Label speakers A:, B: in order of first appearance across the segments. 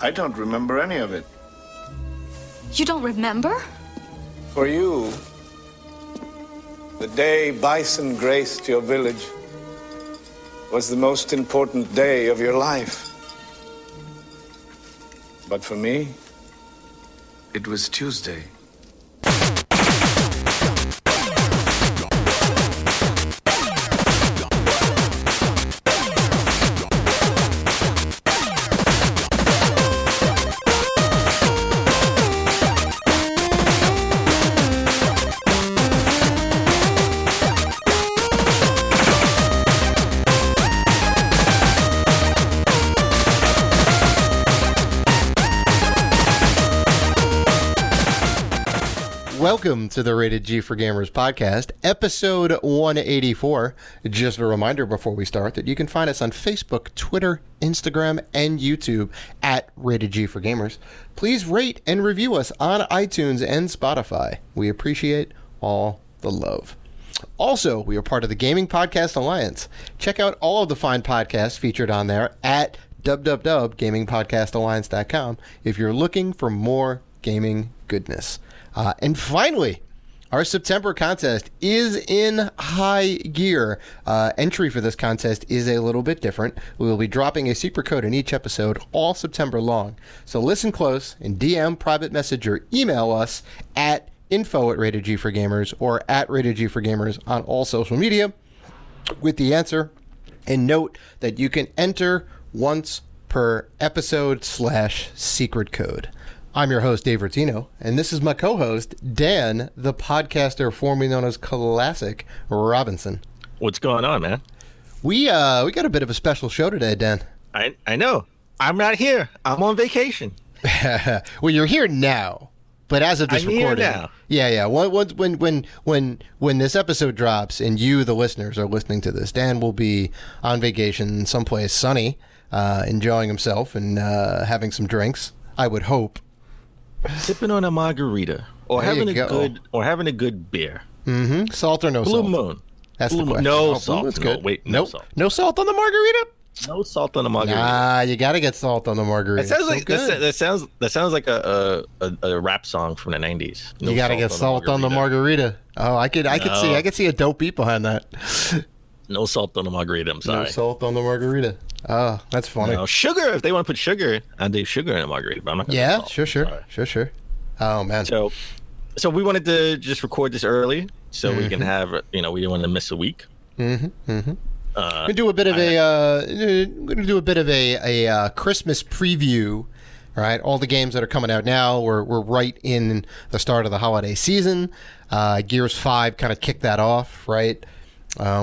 A: I don't remember any of it.
B: You don't remember?
A: For you, the day bison graced your village was the most important day of your life. But for me, it was Tuesday.
C: Welcome to the Rated G for Gamers podcast, episode 184. Just a reminder before we start that you can find us on Facebook, Twitter, Instagram, and YouTube at Rated G for Gamers. Please rate and review us on iTunes and Spotify. We appreciate all the love. Also, we are part of the Gaming Podcast Alliance. Check out all of the fine podcasts featured on there at www.gamingpodcastalliance.com if you're looking for more gaming goodness. And finally, our September contest is in high gear. Entry for this contest is a little bit different. We will be dropping a secret code in each episode all September long. So listen close and DM, private message, or email us at info@RatedG4Gamers or at RatedG4Gamers on all social media with the answer. And note that you can enter once per episode / secret code. I'm your host, Dave Rotino, and this is my co-host, Dan, the podcaster formerly known as Classic Robinson.
D: What's going on, man?
C: We got a bit of a special show today, Dan.
D: I know. I'm not here. I'm on vacation.
C: Well, you're here now, but as of this recording,
D: here now.
C: Yeah. When this episode drops and you, the listeners, are listening to this, Dan will be on vacation someplace sunny, enjoying himself and having some drinks. I would hope.
D: Sipping on a margarita or having a good beer.
C: Mm-hmm. Salt or no
D: Blue
C: salt?
D: Moon.
C: That's the question.
D: No
C: Blue
D: salt.
C: Moon's
D: No,
C: good.
D: wait, no
C: Nope.
D: salt.
C: No salt on the margarita?
D: No salt on the margarita.
C: Nah, you gotta get salt on the margarita.
D: That sounds like
C: good.
D: that sounds like a rap song from the 90s.
C: You gotta get salt on the margarita. Oh, I could see a dope beat behind that.
D: No salt on the margarita. I'm sorry.
C: No salt on the margarita. Oh, that's funny.
D: No, sugar. If they want to put sugar, I'd do sugar in a margarita. But I'm not gonna
C: Yeah,
D: put salt.
C: sure. Oh man.
D: So we wanted to just record this early so we can have, we didn't want to miss a week.
C: We're gonna do a bit of a Christmas preview. All right, all the games that are coming out now. We're right in the start of the holiday season. Gears 5 kind of kicked that off, right?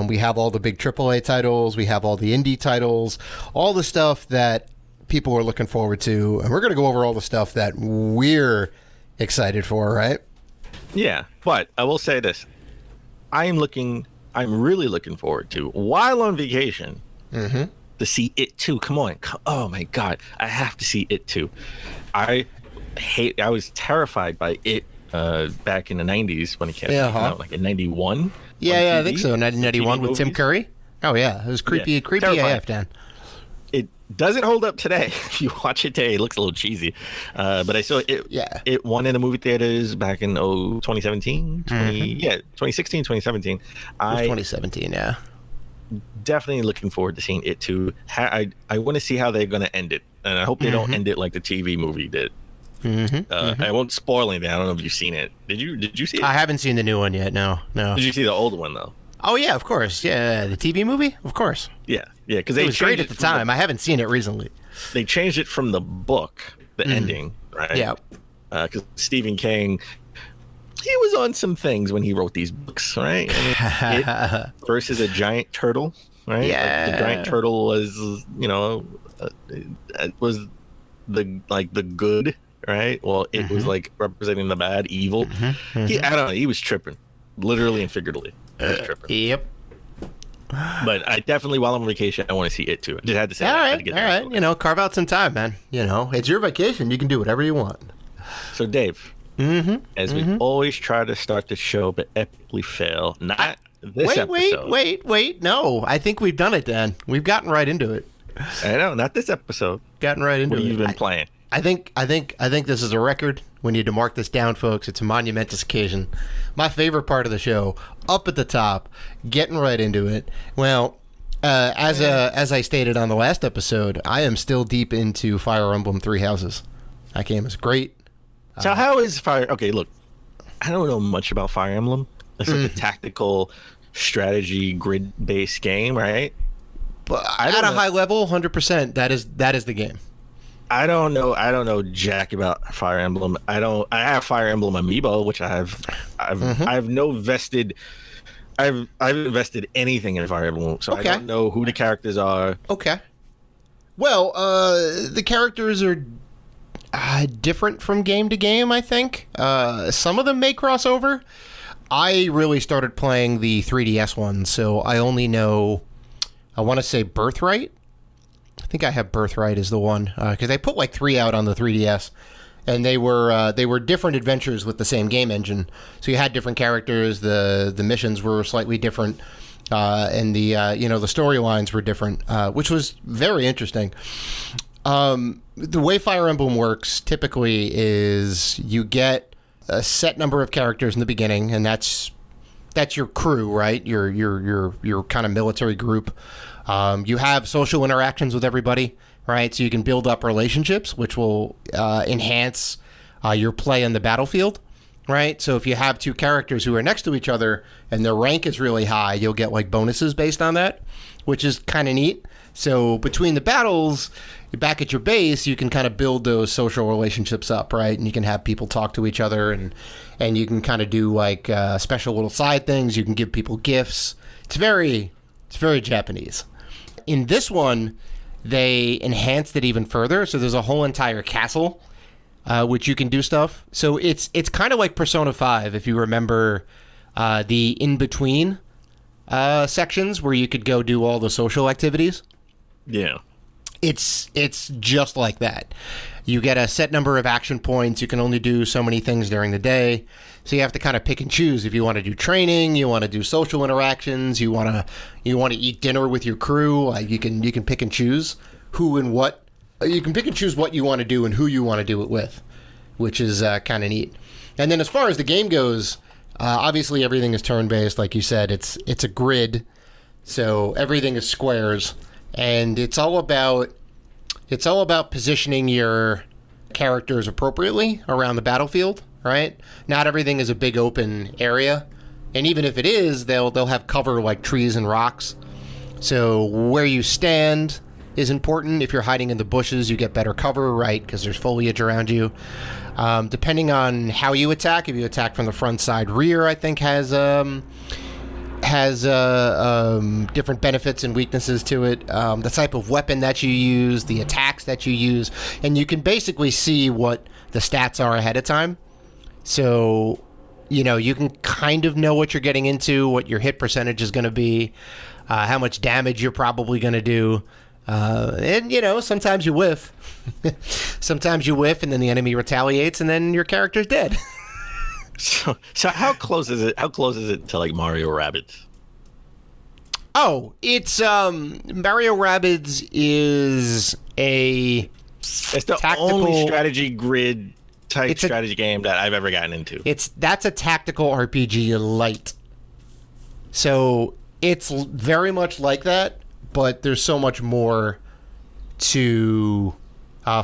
C: We have all the big AAA titles. We have all the indie titles. All the stuff that people are looking forward to, and we're gonna go over all the stuff that we're excited for, right?
D: Yeah, but I will say this: I'm really looking forward to, while on vacation, to see It 2. Come on, oh my God, I have to see It 2. I was terrified by It back in the 90s when it came out, like in 91.
C: Yeah, I think so. 1991 with Tim Curry. Oh yeah, it was creepy AF, Dan.
D: It doesn't hold up today. If you watch it today, it looks a little cheesy. But I saw it. Yeah. It won in the movie theaters back in 2017. 2016, 2017. It was
C: 2017, yeah.
D: Definitely looking forward to seeing It 2. I want to see how they're going to end it. And I hope they don't end it like the TV movie did. I won't spoil anything. I don't know if you've seen it. Did you see it?
C: I haven't seen the new one yet, no.
D: Did you see the old one, though?
C: Oh, yeah, of course. Yeah, the TV movie? Of course.
D: Yeah, because
C: it was great at the time. I haven't seen it recently.
D: They changed it from the book, the ending, right?
C: Yeah.
D: Because Stephen King, he was on some things when he wrote these books, right? It versus a giant turtle, right?
C: Yeah.
D: Like the giant turtle was, it was the good, right? Well, it was like representing the bad, evil. I don't know. He was tripping, literally and figuratively. He was tripping.
C: Yep.
D: But I definitely, while I'm on vacation, I want to see It too. I just had to say
C: all
D: that.
C: right. Carve out some time, man. It's your vacation. You can do whatever you want.
D: So, Dave, as we always try to start the show but epically fail, not this episode.
C: Wait. No, I think we've done it, Dan. We've gotten right into it.
D: I know, not this episode.
C: Gotten right into it.
D: What have you been playing?
C: I think this is a record. We need to mark this down, folks. It's a monumentous occasion. My favorite part of the show, up at the top, getting right into it. Well, as I stated on the last episode, I am still deep into Fire Emblem Three Houses. That game is great.
D: So how is Fire? Okay, look, I don't know much about Fire Emblem. It's like a tactical strategy grid-based game, right?
C: But at a high level, 100%, that is the game.
D: I don't know jack about Fire Emblem. I have Fire Emblem Amiibo, which I have no vested. I've invested anything in Fire Emblem, so
C: Okay.
D: I don't know who the characters are.
C: Okay. Well, the characters are different from game to game, I think. Some of them may cross over. I really started playing the 3DS one, so I only know, I want to say Birthright. I think I have Birthright as the one, because they put like 3 out on the 3DS, and they were different adventures with the same game engine. So you had different characters, the missions were slightly different, and the storylines were different, which was very interesting. The way Fire Emblem works typically is you get a set number of characters in the beginning, and that's your crew, right? Your kind of military group. You have social interactions with everybody, right? So you can build up relationships, which will enhance your play on the battlefield, right? So if you have 2 characters who are next to each other and their rank is really high, you'll get like bonuses based on that, which is kind of neat. So between the battles, you're back at your base, you can kind of build those social relationships up, right? And you can have people talk to each other, and you can kind of do like special little side things. You can give people gifts. It's very Japanese. In this one, they enhanced it even further. So there's a whole entire castle, which you can do stuff. So it's kind of like Persona 5, if you remember the in-between sections where you could go do all the social activities.
D: Yeah.
C: It's just like that. You get a set number of action points. You can only do so many things during the day. So you have to kind of pick and choose. If you want to do training, you want to do social interactions, you want to eat dinner with your crew, you can pick and choose who and what. You can pick and choose what you want to do and who you want to do it with, which is kind of neat. And then as far as the game goes, obviously everything is turn-based, like you said. It's a grid, so everything is squares. And it's all about positioning your characters appropriately around the battlefield, right? Not everything is a big open area, and even if it is, they'll have cover like trees and rocks. So where you stand is important. If you're hiding in the bushes, you get better cover, right? Because there's foliage around you. Depending on how you attack, if you attack from the front, side, rear, I think has different benefits and weaknesses to it, the type of weapon that you use, the attacks that you use, and you can basically see what the stats are ahead of time. So, you can kind of know what you're getting into, what your hit percentage is going to be, how much damage you're probably going to do. And, sometimes you whiff. Sometimes you whiff and then the enemy retaliates and then your character's dead.
D: So how close is it? How close is it to like Mario Rabbids?
C: Oh, it's Mario Rabbids is
D: it's the
C: tactical,
D: only strategy grid type strategy game that I've ever gotten into.
C: That's a tactical RPG light. So it's very much like that, but there's so much more to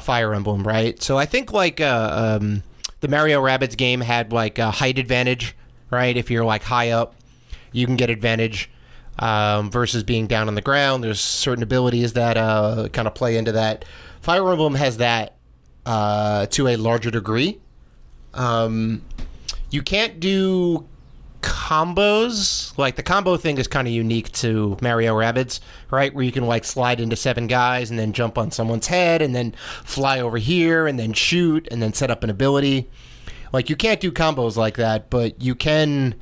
C: Fire Emblem, right? So I think like the Mario Rabbids game had like a height advantage, right? If you're like high up, you can get advantage versus being down on the ground. There's certain abilities that kind of play into that. Fire Emblem has that to a larger degree. You can't do combos. Like the combo thing is kind of unique to Mario Rabbids, right? Where you can like slide into 7 guys and then jump on someone's head and then fly over here and then shoot and then set up an ability. Like you can't do combos like that, but you can,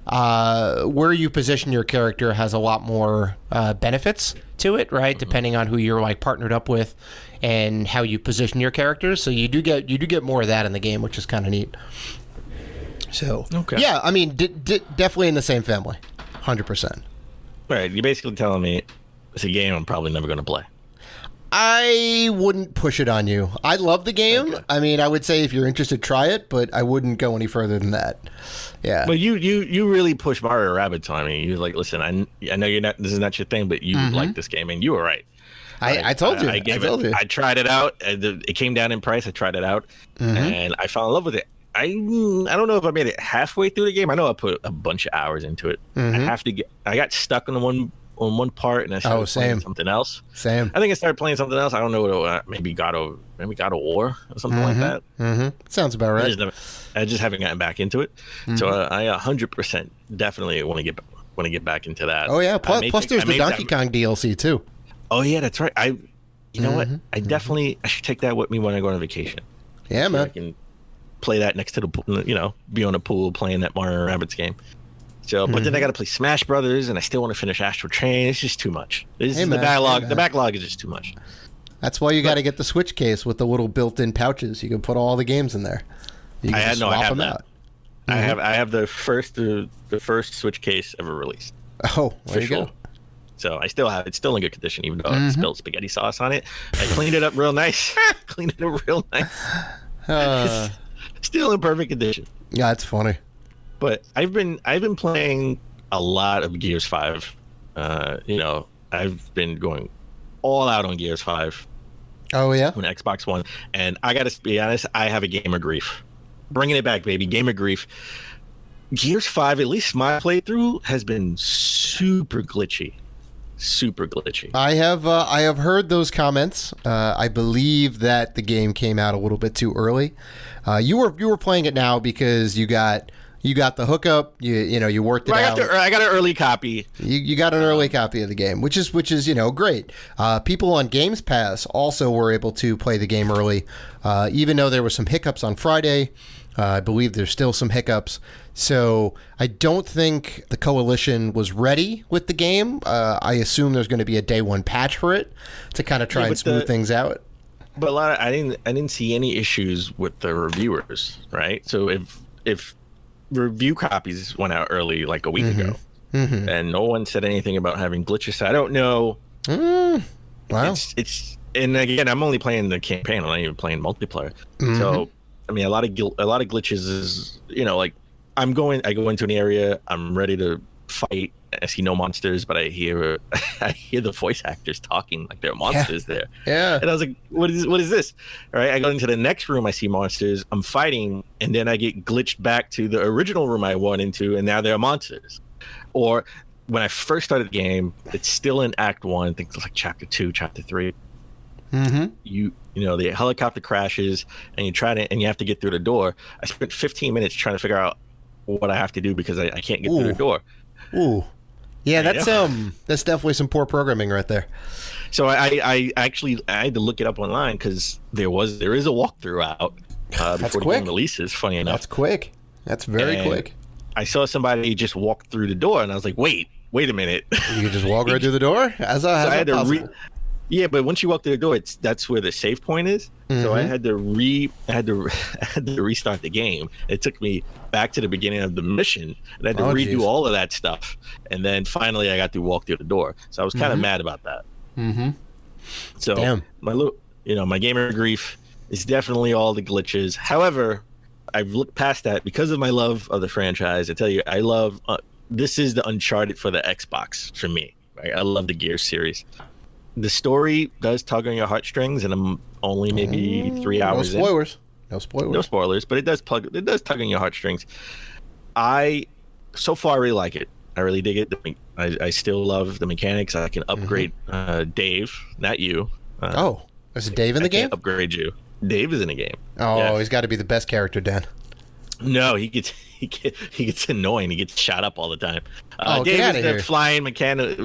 C: where you position your character has a lot more benefits to it, right? Mm-hmm. Depending on who you're like partnered up with and how you position your characters. So you do get more of that in the game, which is kind of neat. So, okay. Yeah, I mean, definitely in the same family, 100%.
D: Right, you're basically telling me it's a game I'm probably never going to play.
C: I wouldn't push it on you. I love the game.
D: Okay.
C: I mean, I would say if you're interested, try it, but I wouldn't go any further than that. Yeah.
D: But you really push Mario Rabbids on me. You're like, listen, I know you're not. This is not your thing, but you like this game, and you were right.
C: I told you.
D: I told you. I tried it out. It came down in price. I tried it out, and I fell in love with it. I don't know if I made it halfway through the game. I know I put a bunch of hours into it. I got stuck on one part, and I started playing something else.
C: Same.
D: I think I started playing something else. I don't know what. Maybe God of War or something like that.
C: Sounds about right.
D: I just haven't gotten back into it. So I 100% definitely want to get back into that.
C: Oh yeah. Plus there's the Donkey Kong DLC too.
D: Oh yeah, that's right. You know what? I should take that with me when I go on vacation.
C: Yeah,
D: so
C: man.
D: I can play that next to the, be on a pool playing that Mario Rabbids game. So, but then I got to play Smash Brothers, and I still want to finish Astral Chain. It's just too much. The backlog is just too much.
C: That's why you got to get the Switch case with the little built-in pouches. You can put all the games in there. You can
D: I have that. I have the first Switch case ever released.
C: Oh, there you go.
D: So I still have it. It's still in good condition, even though I spilled spaghetti sauce on it. I cleaned it up real nice. It's still in perfect condition.
C: Yeah, that's funny.
D: But I've been playing a lot of Gears 5. I've been going all out on Gears 5.
C: Oh yeah,
D: on Xbox One, and I got to be honest, I have a game of grief. Bringing it back, baby, game of grief. Gears 5, at least my playthrough, has been super glitchy. I have heard those comments. I believe that the game came out a little bit too early. You were playing it now because you got the hookup. You worked it out. I got an early copy.
C: You got an early copy of the game, which is great. People on Games Pass also were able to play the game early, even though there were some hiccups on Friday. I believe there's still some hiccups. So I don't think the Coalition was ready with the game. I assume there's going to be a day one patch for it to kind of try and smooth things out.
D: But I didn't see any issues with the reviewers, right? So if review copies went out early like a week ago, and no one said anything about having glitches, so I don't know.
C: Wow.
D: It's and again, I'm only playing the campaign. I'm not even playing multiplayer. So I mean, a lot of glitches is like I go into an area, I'm ready to fight. I see no monsters, but I hear the voice actors talking like there are monsters there.
C: Yeah.
D: And I was like, what is this? All right. I go into the next room, I see monsters, I'm fighting, and then I get glitched back to the original room I went into, and now there are monsters. Or when I first started the game, it's still in Act 1, I think it's like Chapter 2, Chapter 3. The helicopter crashes, and you have to get through the door. I spent 15 minutes trying to figure out what I have to do because I can't get through the door.
C: Ooh. Yeah, that's definitely some poor programming right there.
D: So I actually had to look it up online because there is a walkthrough out before the game releases. Funny enough,
C: that's quick. That's very quick.
D: I saw somebody just walk through the door, and I was like, wait a minute.
C: You could just walk right through the door? How's that possible?
D: Yeah, but once you walk through the door, that's where the save point is. So I had to restart the game. It took me back to the beginning of the mission, and I had to redo all of that stuff. And then finally, I got to walk through the door. So I was kind of mad about that. So my gamer grief is definitely all the glitches. However, I've looked past that because of my love of the franchise. I tell you, I love this is the Uncharted for the Xbox for me. Right? I love the Gears series. The story does tug on your heartstrings, and I'm only maybe 3 hours in.
C: No spoilers,
D: but it does tug on your heartstrings. So far I really like it. I really dig it. I still love the mechanics. I can upgrade Dave, not you.
C: Is Dave in the game?
D: I can't upgrade you. Dave is in the game.
C: Oh, yeah. He's got to be the best character, Dan.
D: No, he gets annoying. He gets shot up all the time.
C: Dave
D: is the flying mechanic.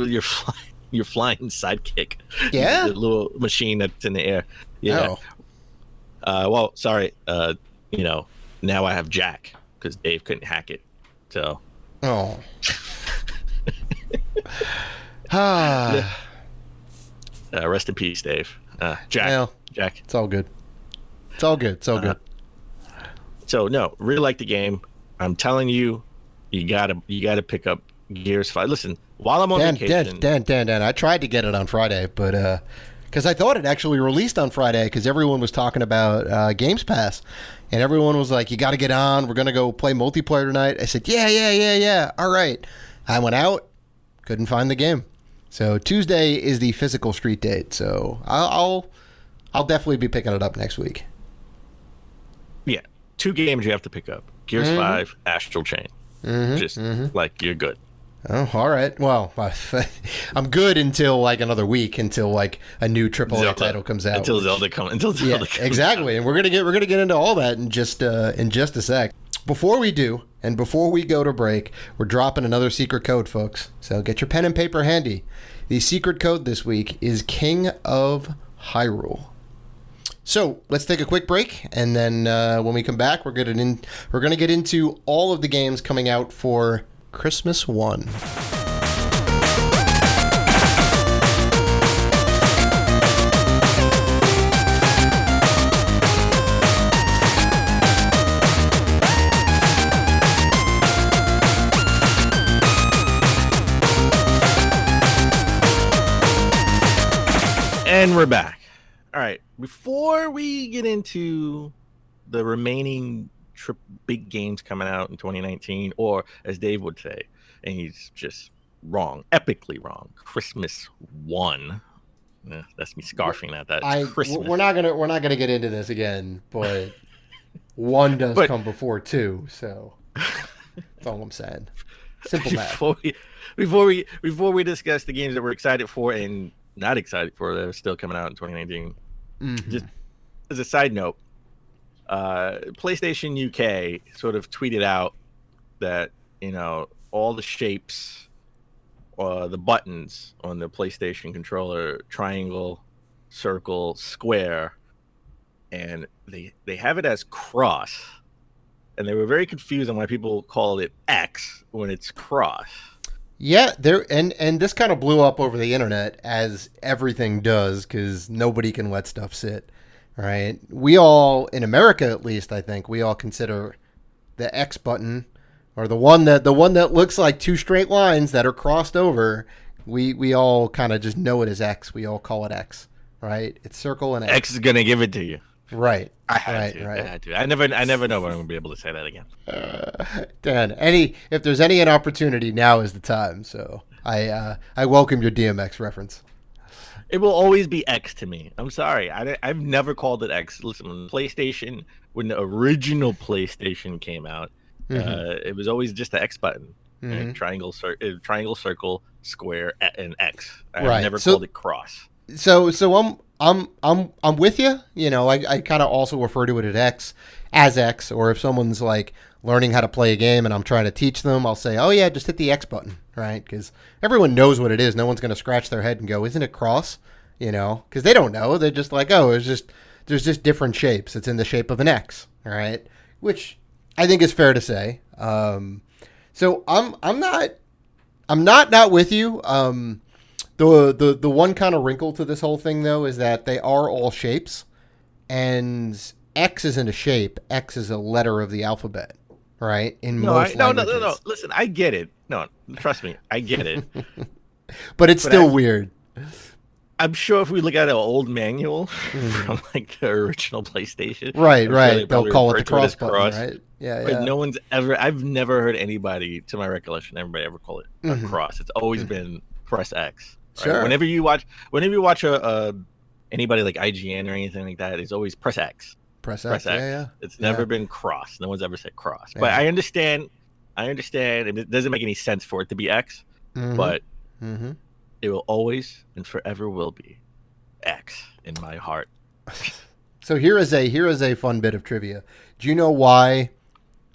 D: Your flying sidekick.
C: Yeah,
D: the little machine that's in the air. Yeah. Sorry. Now I have Jack because Dave couldn't hack it. So.
C: Oh.
D: Rest in peace, Dave. Jack.
C: Well,
D: Jack.
C: It's all good.
D: So no, really like the game. I'm telling you, you gotta pick up Gears 5. Listen, while I'm on vacation,
C: Dan, I tried to get it on Friday, but because I thought it actually released on Friday because everyone was talking about Games Pass, and everyone was like, "You got to get on. We're gonna go play multiplayer tonight." I said, "Yeah. All right." I went out, couldn't find the game. So Tuesday is the physical street date. So I'll definitely be picking it up next week.
D: Yeah, 2 games you have to pick up: Gears 5, Astral Chain. Just like you're good.
C: Oh, all right. Well, I'm good until like another week, until like a new AAA title comes out.
D: Until Zelda comes.
C: Exactly. And we're gonna get into all that in just a sec. Before we do, and before we go to break, we're dropping another secret code, folks. So get your pen and paper handy. The secret code this week is King of Hyrule. So let's take a quick break, and then when we come back, we're gonna get into all of the games coming out for Christmas 1.
D: And we're back. All right. Before we get into the remaining big games coming out in 2019, or as Dave would say, and he's just wrong, epically wrong, Christmas 1. That's me scarfing at that. Christmas.
C: We're not gonna get into this again, but 1 does come before 2, so that's all I'm saying. Simple math.
D: Before we discuss the games that we're excited for and not excited for that are still coming out in 2019, just as a side note, PlayStation UK sort of tweeted out that, you know, all the shapes, the buttons on the PlayStation controller, triangle, circle, square, and they have it as cross, and they were very confused on why people call it X when it's cross.
C: Yeah, and this kind of blew up over the internet, as everything does, because nobody can let stuff sit. Right? We all, in America at least, I think we all consider the X button, or the one that looks like 2 straight lines that are crossed over. We all kind of just know it as X. We all call it X, right? It's circle and X.
D: X is gonna give it to you.
C: Right.
D: I had to. I never know when I'm gonna be able to say that again.
C: Dan, if there's any opportunity, now is the time. So I welcome your DMX reference.
D: It will always be X to me. I'm sorry. I've never called it X. Listen, when the original PlayStation came out, it was always just the X button. Right? Triangle, circle, square, and X. I never called it cross.
C: So I'm with you. You know, I kind of also refer to it as X, or if someone's like learning how to play a game and I'm trying to teach them, I'll say, "Oh yeah, just hit the X button," right? Because everyone knows what it is. No one's going to scratch their head and go, "Isn't it cross?" You know, because they don't know. They're just like, "Oh, there's just different shapes. It's in the shape of an X," all right? Which I think is fair to say. So I'm not with you. The one kind of wrinkle to this whole thing, though, is that they are all shapes, and X isn't a shape. X is a letter of the alphabet, right?
D: No. Listen, I get it. No, trust me, I get it.
C: but it's still weird.
D: I'm sure if we look at an old manual from like the original PlayStation,
C: right, they'll call it the cross button, right? Yeah.
D: But no one's ever. I've never heard anybody, to my recollection, everybody ever call it a cross. It's always been press X. Right?
C: Sure.
D: Whenever you watch anybody like IGN or anything like that, it's always press X.
C: Press X. Yeah.
D: It's never been cross. No one's ever said cross. Yeah. But I understand. It doesn't make any sense for it to be X, but it will always and forever will be X in my heart.
C: So here is a fun bit of trivia. Do you know why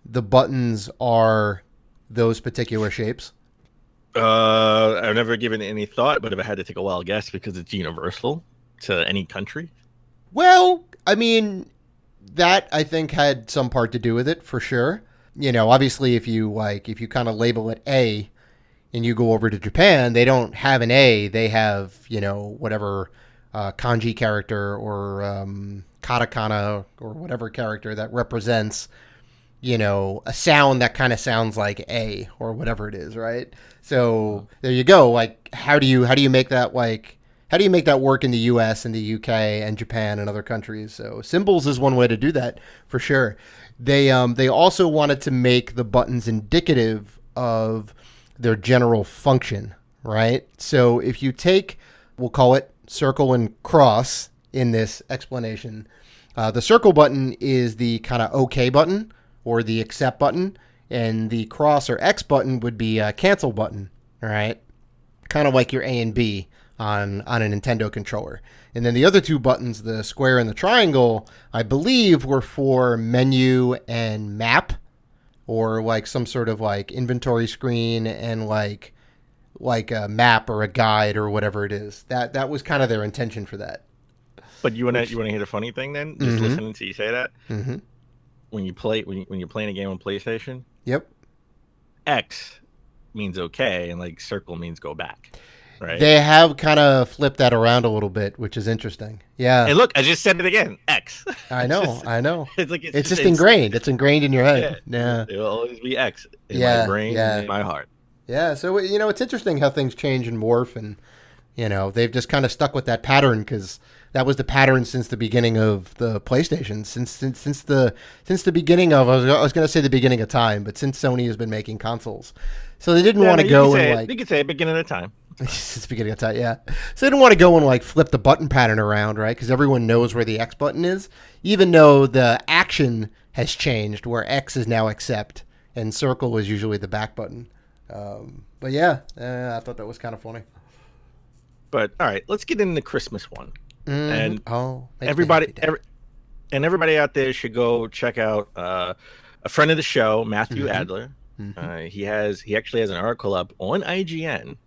C: the buttons are those particular shapes?
D: I've never given it any thought, but if I had to take a wild guess, because it's universal to any country.
C: Well, I mean, that I think had some part to do with it for sure. You know, obviously, if you kind of label it A, and you go over to Japan, they don't have an A. They have, you know, whatever kanji character or katakana or whatever character that represents, you know, a sound that kind of sounds like A or whatever it is, right? So there you go. Like, how do you make that like make that work in the U.S. and the U.K. and Japan and other countries? So symbols is one way to do that for sure. They also wanted to make the buttons indicative of their general function, right? So if you take, we'll call it circle and cross in this explanation, the circle button is the kind of OK button or the accept button, and the cross or X button would be a cancel button, all right? Kind of like your A and B on a Nintendo controller. And then the other two buttons, the square and the triangle, I believe were for menu and map, or like some sort of like inventory screen and like a map or a guide or whatever it is. That was kind of their intention for that.
D: But you wanna hear the funny thing then? Just listening to you say that.
C: Mm-hmm.
D: When you're playing a game on PlayStation,
C: Yep.
D: X means okay, and like circle means go back. Right.
C: They have kind of flipped that around a little bit, which is interesting. Yeah.
D: And look, I just said it again. X.
C: I know. It's
D: like
C: it's just ingrained. It's ingrained in your head. Yeah.
D: It will always be X in my brain and in my heart.
C: Yeah. So it's interesting how things change and morph, and they've just kind of stuck with that pattern because that was the pattern since the beginning of the PlayStation. Since the beginning of I was going to say the beginning of time, but since Sony has been making consoles, so they didn't want to go and like
D: you could say beginning of time.
C: It's the beginning of time, yeah. So they didn't want to go and like flip the button pattern around, right? Because everyone knows where the X button is, even though the action has changed, where X is now accept and circle is usually the back button. But yeah, I thought that was kind of funny.
D: But all right, let's get into the Christmas one. And
C: everybody
D: out there should go check out a friend of the show, Matthew Adler. He actually has an article up on IGN.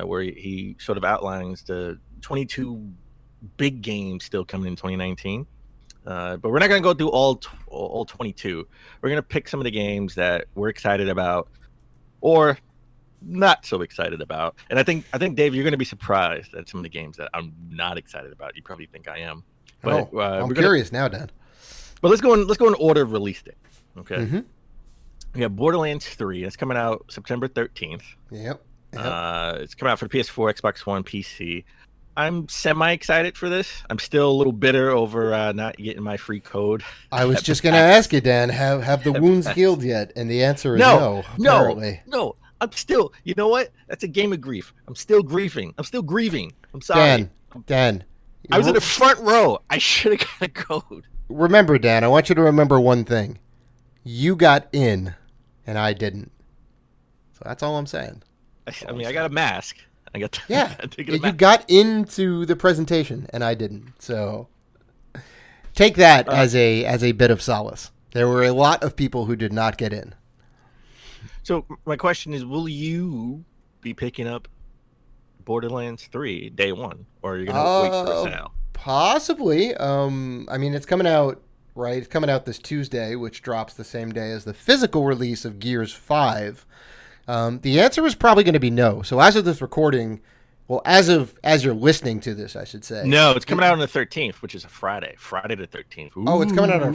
D: Where he sort of outlines the 22 big games still coming in 2019. But we're not going to go through all 22. We're going to pick some of the games that we're excited about or not so excited about. And I think Dave, you're going to be surprised at some of the games that I'm not excited about. You probably think I am. But
C: I'm curious now, Dan.
D: But let's go in order of release date. Okay. We have Borderlands 3. It's coming out September 13th.
C: Yep.
D: It's coming out for the PS4, Xbox One, PC. I'm semi-excited for this. I'm still a little bitter over not getting my free code.
C: I was just going to ask you, Dan, have the wounds healed yet? And the answer is no.
D: No. I'm still, you know what? That's a game of grief. I'm still grieving. I'm sorry.
C: Dan.
D: I was in the front row. I should have got a code.
C: Remember, Dan, I want you to remember one thing. You got in, and I didn't. So that's all I'm saying.
D: I mean, I got a mask. You
C: got into the presentation, and I didn't. So take that as a bit of solace. There were a lot of people who did not get in.
D: So my question is, will you be picking up Borderlands 3 day one, or are you going to wait for a sale?
C: Possibly. I mean, it's coming out, right? It's coming out this Tuesday, which drops the same day as the physical release of Gears 5. The answer is probably going to be no. So as of this recording, well, as you're listening to this, I should say.
D: No, it's coming out on the 13th, which is a Friday. Friday the 13th. Ooh.
C: Oh, it's coming out on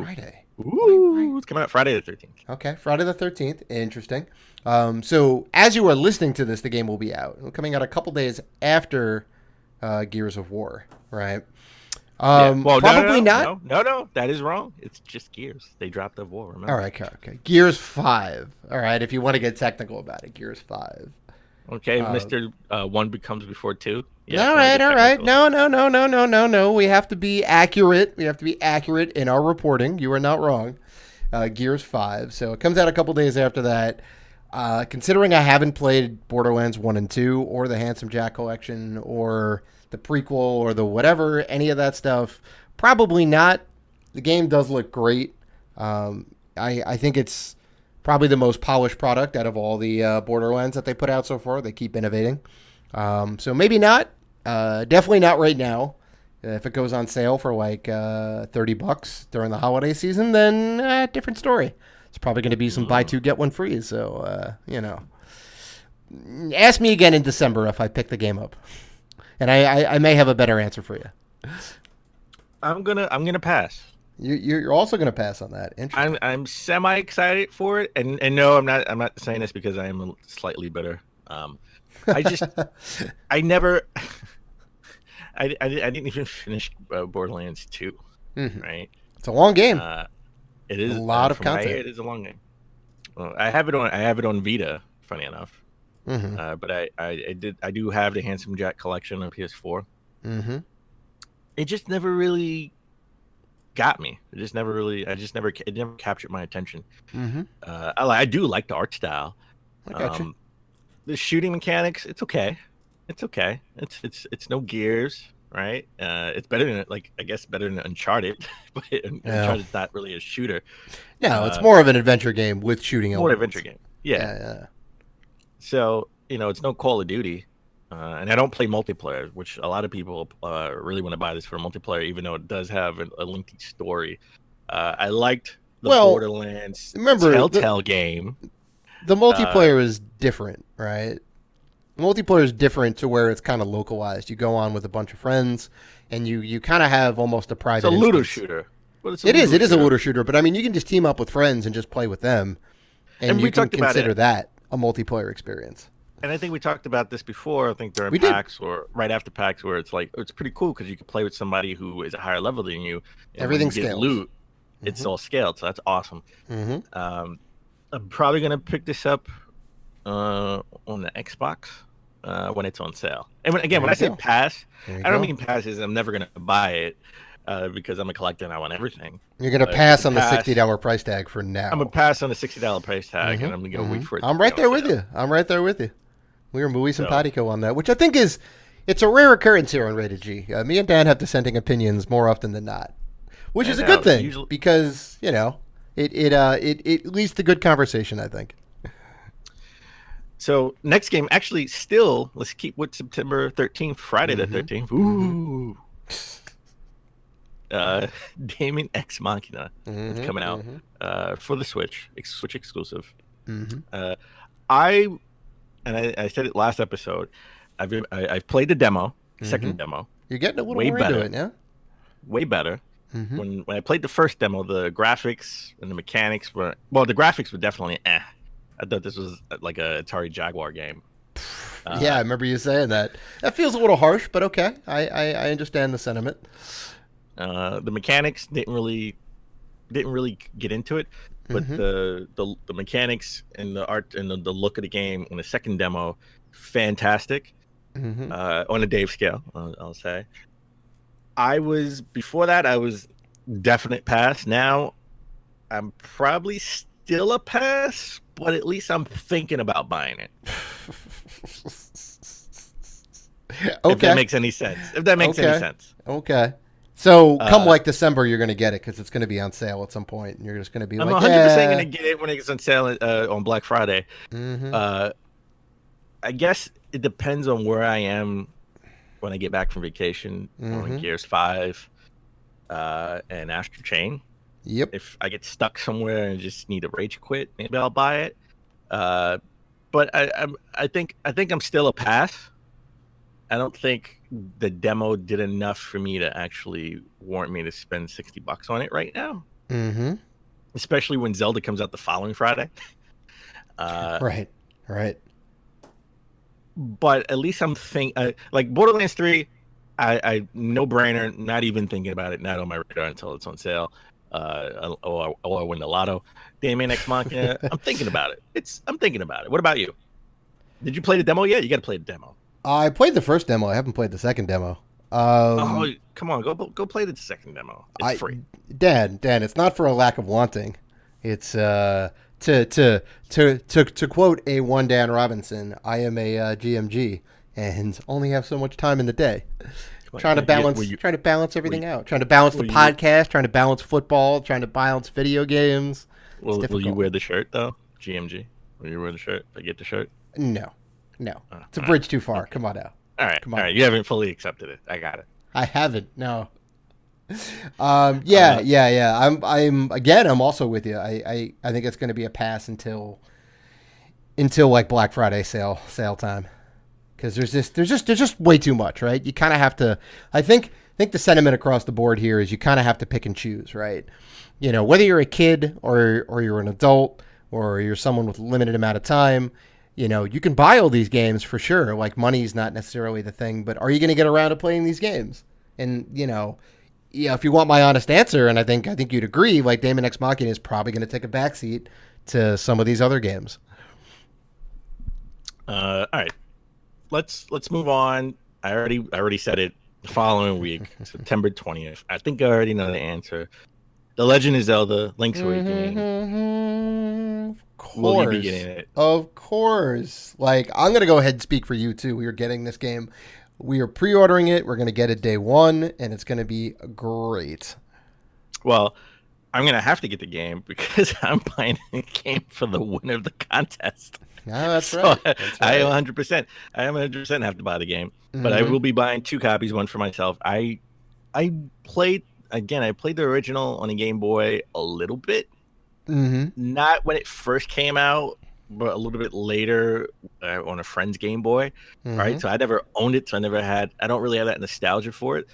C: Friday.
D: Ooh, it's coming out Friday the 13th.
C: Okay, Friday the 13th. Interesting. So as you are listening to this, the game will be out. It's coming out a couple days after Gears of War, right?
D: Well,
C: probably
D: not. No, that is wrong. It's just Gears. They dropped the War. Remember?
C: All right, okay. Gears 5. All right, if you want to get technical about it, Gears 5.
D: Okay, Mr. 1 becomes before 2.
C: Yeah, all right. No. We have to be accurate. We have to be accurate in our reporting. You are not wrong. Gears 5. So it comes out a couple days after that. Considering I haven't played Borderlands 1 and 2 or the Handsome Jack Collection or the prequel or the whatever, any of that stuff, probably not. The game does look great. I think it's probably the most polished product out of all the Borderlands that they put out so far. They keep innovating. So maybe not. Definitely not right now. If it goes on sale for like $30 during the holiday season, then different story. It's probably going to be some buy two, get one free. So, ask me again in December if I pick the game up. And I may have a better answer for you.
D: I'm gonna pass.
C: You're also gonna pass on that. Interesting.
D: I'm semi excited for it, and no, I'm not saying this because I am slightly bitter. I never I didn't even finish Borderlands 2, right?
C: It's a long game.
D: It is
C: a lot of
D: from what I
C: content.
D: hear, it is a long game. Well, I have it on Vita, funny enough. But I do have the Handsome Jack collection on PS4. It just never really got me. It never captured my attention. I do like the art style.
C: I got you.
D: The shooting mechanics, it's okay. It's no Gears, right? It's better than better than Uncharted, but Uncharted's not really a shooter.
C: No, it's more of an adventure game with shooting elements.
D: More adventure game. Yeah. So, it's no Call of Duty. And I don't play multiplayer, which a lot of people really want to buy this for multiplayer, even though it does have a lengthy story. I liked the Borderlands Telltale game.
C: The multiplayer is different, right? Multiplayer is different to where it's kind of localized. You go on with a bunch of friends, and you kind of have almost a private.
D: It's a looter shooter.
C: It is a looter shooter, but I mean, you can just team up with friends and just play with them, and you can consider that a multiplayer experience.
D: And I think we talked about this before. I think during PAX or right after PAX, where it's like it's pretty cool because you can play with somebody who is a higher level than you.
C: Everything's scaled.
D: Loot, it's all scaled, so that's awesome. I'm probably gonna pick this up on the Xbox when it's on sale. And when I say pass, I don't mean pass as I'm never gonna buy it because I'm a collector and I want everything.
C: You're gonna pass on the $60 price tag for now.
D: I'm gonna pass on the $60 price tag, and I'm gonna wait for it.
C: I'm right there with you. We were muy simpatico on that, which I think it's a rare occurrence here on Rated G. Me and Dan have dissenting opinions more often than not, which is a good thing because it leads to good conversation, I think.
D: So next game, actually, still let's keep with September 13th, Friday the 13th. Ooh. Daemon X Machina is coming out for the Switch exclusive. I said it last episode. I've played the demo, second demo.
C: You're getting a little more into it, yeah?
D: Way better. When I played the first demo, the graphics and the mechanics were the graphics were definitely I thought this was like a Atari Jaguar game.
C: Yeah, I remember you saying that. That feels a little harsh, but okay. I understand the sentiment.
D: The mechanics didn't really get into it, but the mechanics and the art and the look of the game on the second demo, fantastic. On a Dave scale, I'll say. Before that I was definite pass. Now I'm probably still a pass, but at least I'm thinking about buying it. Okay. If that makes any sense.
C: Okay. So come like December, you're going to get it because it's going to be on sale at some point, and you're just going to be
D: I'm
C: like,
D: 100% going to get it when it's on sale on Black Friday. I guess it depends on where I am when I get back from vacation on Gears 5 and Astral Chain.
C: Yep.
D: If I get stuck somewhere and just need to rage quit, maybe I'll buy it. But I think I'm still a pass. I don't think the demo did enough for me to actually warrant me to spend $60 on it right now. Especially when Zelda comes out the following Friday.
C: Right.
D: But at least I'm like Borderlands 3, I no brainer, not even thinking about it, not on my radar until it's on sale. Or I win the lotto. Daemon X Machina, I'm thinking about it. I'm thinking about it. What about you? Did you play the demo yet? You got to play the demo.
C: I played the first demo. I haven't played the second demo.
D: Come on, go play the second demo. It's free.
C: Dan, it's not for a lack of wanting. It's to quote a one Dan Robinson. I am a GMG and only have so much time in the day. Trying to balance everything out. Trying to balance the podcast. Trying to balance football. Trying to balance video games.
D: Will you wear the shirt though? GMG. Will you wear the shirt? If I get the shirt?
C: No. It's a bridge too far. Okay. Come on now.
D: All right. Come on. All right. You haven't fully accepted it. I got it.
C: I haven't. No. Yeah. I'm also with you. I think it's going to be a pass until like Black Friday sale time. Because there's just way too much, right? You kind of have to. I think the sentiment across the board here is you kind of have to pick and choose, right? Whether you're a kid or you're an adult or you're someone with a limited amount of time, You can buy all these games for sure. Like, money's not necessarily the thing, but are you going to get around to playing these games? And, if you want my honest answer, and I think you'd agree, like, Daemon X Machina is probably going to take a backseat to some of these other games.
D: All right, let's move on. I already said it. The following week, September 20th. I think I already know the answer. The Legend of Zelda: Link's Awakening.
C: Of course.
D: Will you be getting it?
C: Of course. Like, I'm going to go ahead and speak for you, too. We are getting this game. We are pre-ordering it. We're going to get it day one, and it's going to be great.
D: Well, I'm going to have to get the game because I'm buying the game for the winner of the contest.
C: No, that's right. That's right.
D: I am 100% have to buy the game, but I will be buying 2 copies, one for myself. I played the original on a Game Boy a little bit. Not when it first came out, but a little bit later on a friend's Game Boy, right? So I never owned it, so I don't really have that nostalgia for it.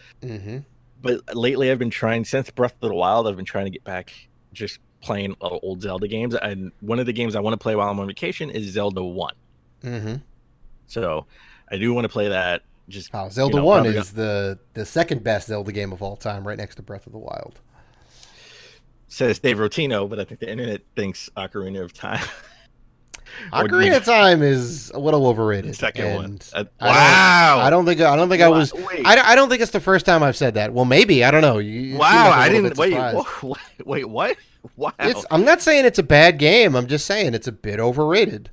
D: But lately I've been trying, since Breath of the Wild, I've been trying to get back just playing old Zelda games. And one of the games I want to play while I'm on vacation is Zelda 1. So I do want to play that.
C: Zelda 1 is the second best Zelda game of all time, right next to Breath of the Wild.
D: Says Dave Rotino, but I think the internet thinks Ocarina of Time.
C: Ocarina of Time is a little overrated.
D: The second one.
C: Wow. I don't think I was.
D: Wait.
C: I don't think it's the first time I've said that. Well, maybe. I don't know.
D: Wow. I didn't. Wait. What? Wow.
C: I'm not saying it's a bad game. I'm just saying it's a bit overrated.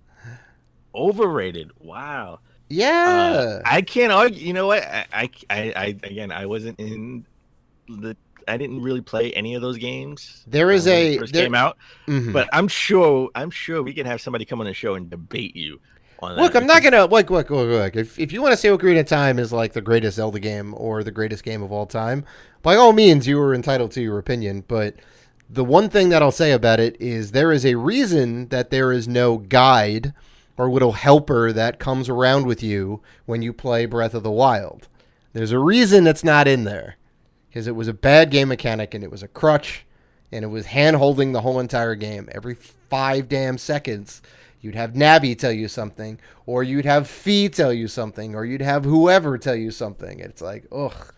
D: Overrated. Wow.
C: Yeah.
D: I can't argue. You know what? I wasn't in the. I didn't really play any of those games.
C: There is
D: when it first came out, but I'm sure we can have somebody come on the show and debate you on that.
C: Look, I'm not gonna look. If you want to say Ocarina of Time is like the greatest Zelda game or the greatest game of all time, by all means, you are entitled to your opinion. But the one thing that I'll say about it is there is a reason that there is no guide or little helper that comes around with you when you play Breath of the Wild. There's a reason it's not in there. Because it was a bad game mechanic, and it was a crutch, and it was hand-holding the whole entire game. Every 5 damn seconds, you'd have Navi tell you something, or you'd have Fee tell you something, or you'd have whoever tell you something. It's like, ugh,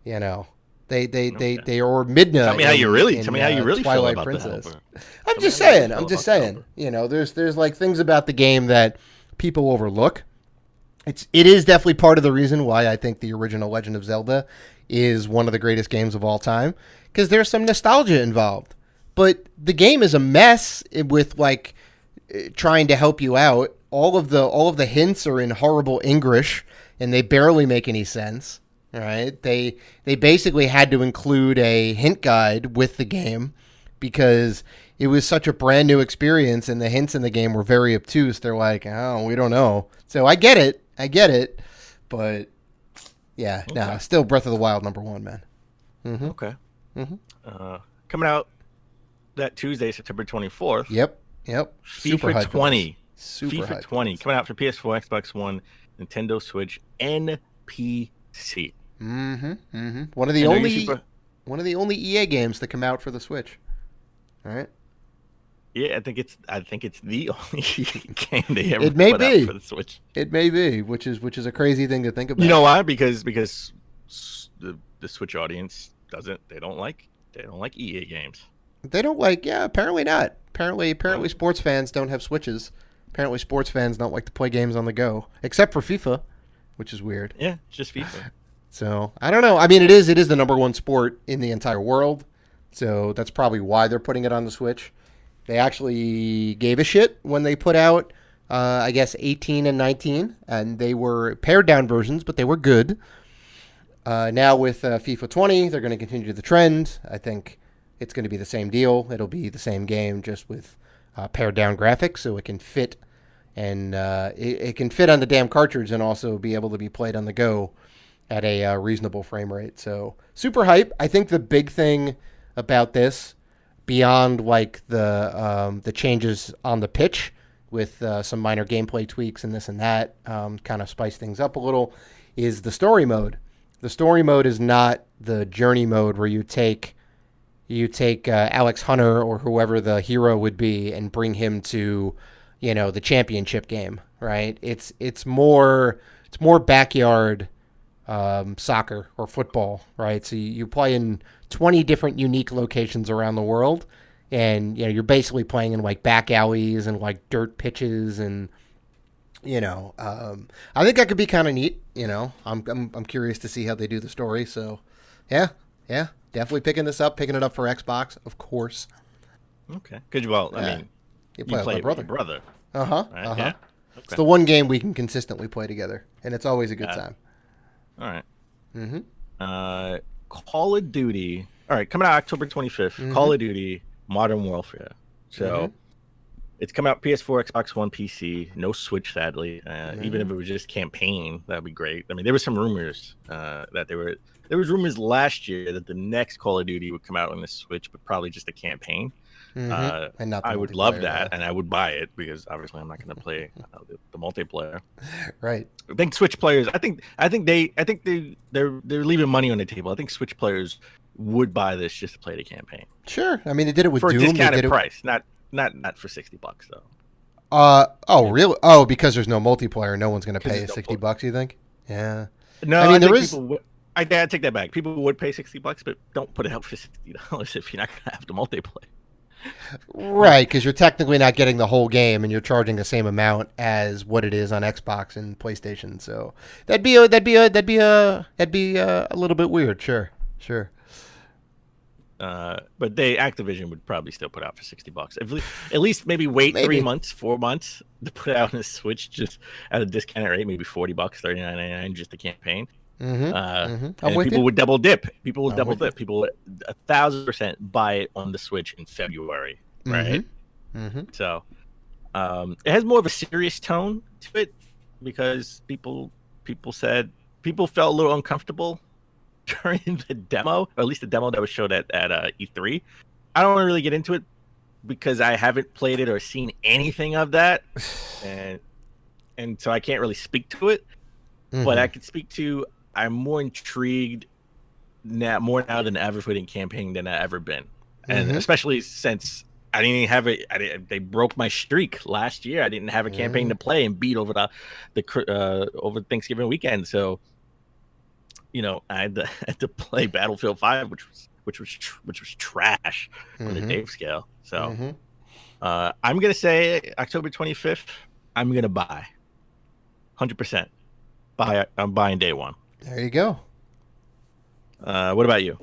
C: they or Midna.
D: Tell me how you really Twilight feel about
C: Princess.
D: that.
C: I'm just saying. There's like things about the game that people overlook. It is definitely part of the reason why I think the original Legend of Zelda is one of the greatest games of all time, because there's some nostalgia involved. But the game is a mess with like trying to help you out. All of the hints are in horrible English, and they barely make any sense. All right, they basically had to include a hint guide with the game because it was such a brand new experience, and the hints in the game were very obtuse. They're like, oh, we don't know. So I get it, but. Yeah, okay. No, still Breath of the Wild #1, man.
D: Okay. Coming out that Tuesday, September 24th.
C: Yep.
D: FIFA 20.
C: FIFA
D: 20 coming out for PS4, Xbox One, Nintendo Switch, and PC.
C: One of the only EA games that come out for the Switch. All right.
D: Yeah, I think it's the only game they ever
C: put out
D: for the Switch.
C: It may be, which is a crazy thing to think about.
D: You know why? Because the Switch audience they don't like EA games.
C: They don't like. Yeah, apparently not. Apparently sports fans don't have Switches. Apparently sports fans don't like to play games on the go, except for FIFA, which is weird.
D: Yeah, just FIFA.
C: So I don't know. I mean, it is the #1 sport in the entire world, so that's probably why they're putting it on the Switch. They actually gave a shit when they put out, I guess, 18 and 19, and they were pared down versions, but they were good. Now with FIFA 20, they're going to continue the trend. I think it's going to be the same deal. It'll be the same game, just with pared down graphics, so it can fit, and it can fit on the damn cartridge and also be able to be played on the go at a reasonable frame rate. So super hype. I think the big thing about this, beyond like the changes on the pitch with some minor gameplay tweaks and this and that, kind of spice things up a little, is the story mode. The story mode is not the journey mode where you take Alex Hunter or whoever the hero would be and bring him to, the championship game, right? It's more backyard soccer or football, right? So you play in 20 different unique locations around the world, and you're basically playing in like back alleys and like dirt pitches, and I think that could be kind of neat. I'm curious to see how they do the story. So yeah, definitely picking it up for Xbox, of course.
D: Okay, good. Well, I mean,
C: you play with my brother.
D: Right?
C: Yeah.
D: Okay.
C: It's the one game we can consistently play together, and it's always a good time.
D: All right. Call of Duty. All right, coming out October 25th. Call of Duty Modern Warfare. So it's coming out PS4, Xbox One, PC. No Switch, sadly. Even if it was just campaign, that'd be great. I mean, there were some rumors there was rumors last year that the next Call of Duty would come out on the Switch, but probably just a campaign.
C: And not
D: I would love that, and I would buy it because obviously I'm not going to play the multiplayer.
C: Right.
D: I think Switch players. I think they're leaving money on the table. I think Switch players would buy this just to play the campaign.
C: Sure. I mean, they did it with
D: for
C: Doom.
D: A discounted price, not for $60 though.
C: Oh really? Oh, because there's no multiplayer, no one's going to pay $60. You think? Yeah.
D: No, I mean there is. I take that back. People would pay $60, but don't put it out for $60 if you're not going to have the multiplayer.
C: Right, because you're technically not getting the whole game, and you're charging the same amount as what it is on Xbox and PlayStation. So that'd be a little bit weird. Sure.
D: But Activision would probably still put out for $60. At least maybe wait 3 months, 4 months to put it out on a Switch just at a discounted rate, maybe $40, $39.99 just the campaign. And people would double dip. People would 1,000% buy it on the Switch in February, right? So it has more of a serious tone to it because people felt a little uncomfortable during the demo, or at least the demo that was showed at E3. I don't want to really get into it because I haven't played it or seen anything of that, and so I can't really speak to it. But I could speak to. I'm more intrigued more now than ever for the campaign than I've ever been, and especially since I didn't even have it. They broke my streak last year. I didn't have a campaign to play and beat over over Thanksgiving weekend. So, I had to play Battlefield 5, which was trash on the Dave scale. So, I'm gonna say October 25th. I'm gonna buy 100%. I'm buying day one.
C: There you go.
D: What about you?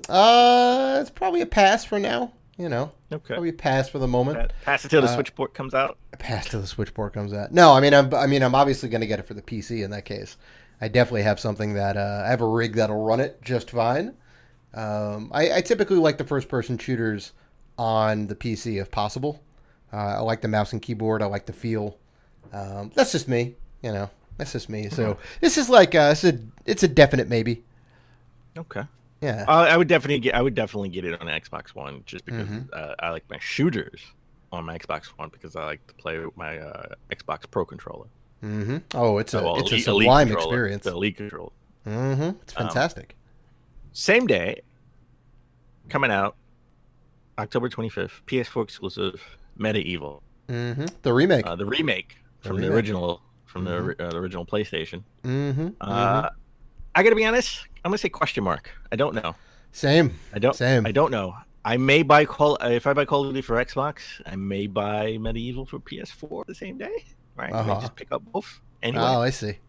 C: It's probably a pass for now. Okay. Probably a pass for the moment.
D: Pass until the Switch port comes out.
C: Pass till the Switch port comes out. No, I'm obviously going to get it for the PC in that case. I definitely have something that I have a rig that'll run it just fine. I typically like the first-person shooters on the PC if possible. I like the mouse and keyboard. I like the feel. That's just me. That's just me. So this is like it's a definite maybe.
D: Okay.
C: Yeah.
D: I would definitely get it on Xbox One just because I like my shooters on my Xbox One because I like to play with my Xbox Pro controller.
C: Oh, it's a sublime experience.
D: The Elite controller.
C: It's fantastic.
D: Same day, coming out October 25th, PS4 exclusive, Medieval.
C: The remake.
D: The remake from the original. From the original PlayStation. I gotta be honest. I'm gonna say question mark. I don't know.
C: Same.
D: I don't know. I may if I buy Call of Duty for Xbox, I may buy Medieval for PS4 the same day. Right? Just pick up both. Anyway.
C: Oh, I see.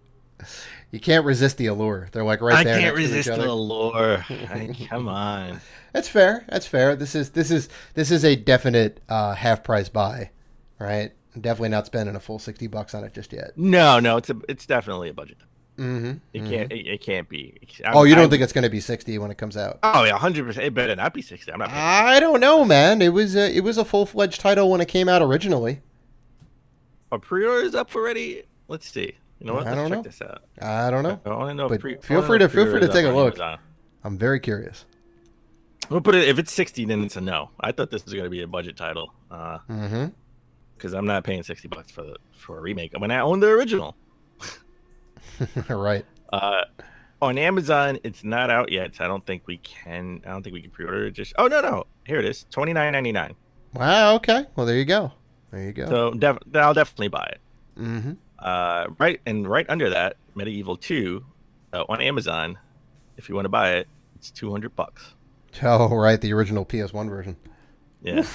C: You can't resist the allure. They're like right there.
D: I can't resist the allure. Come on.
C: That's fair. This is a definite half price buy, right? Definitely not spending a full $60 on it just yet.
D: No, it's definitely a budget. It can't be.
C: You don't think it's going to be 60 when it comes out?
D: Oh yeah, 100%. It better not be 60.
C: I don't know, man. It was a full-fledged title when it came out originally.
D: Are pre-orders up already? Let's see. You know what? Let's check this out.
C: I don't know.
D: I want to know.
C: But feel free to take a look. I'm very curious.
D: We'll put it. If it's 60, then it's a no. I thought this was going to be a budget title. Because I'm not paying $60 for a remake when I own the original.
C: Right.
D: On Amazon, it's not out yet. So I don't think we can pre-order it. No. Here it is. $29.99.
C: Wow. Okay. Well, there you go. There you go.
D: So I'll definitely buy it. Mm-hmm. Right under that, Medieval 2 on Amazon. If you want to buy it, it's $200.
C: Oh, right, the original PS1 version.
D: Yeah.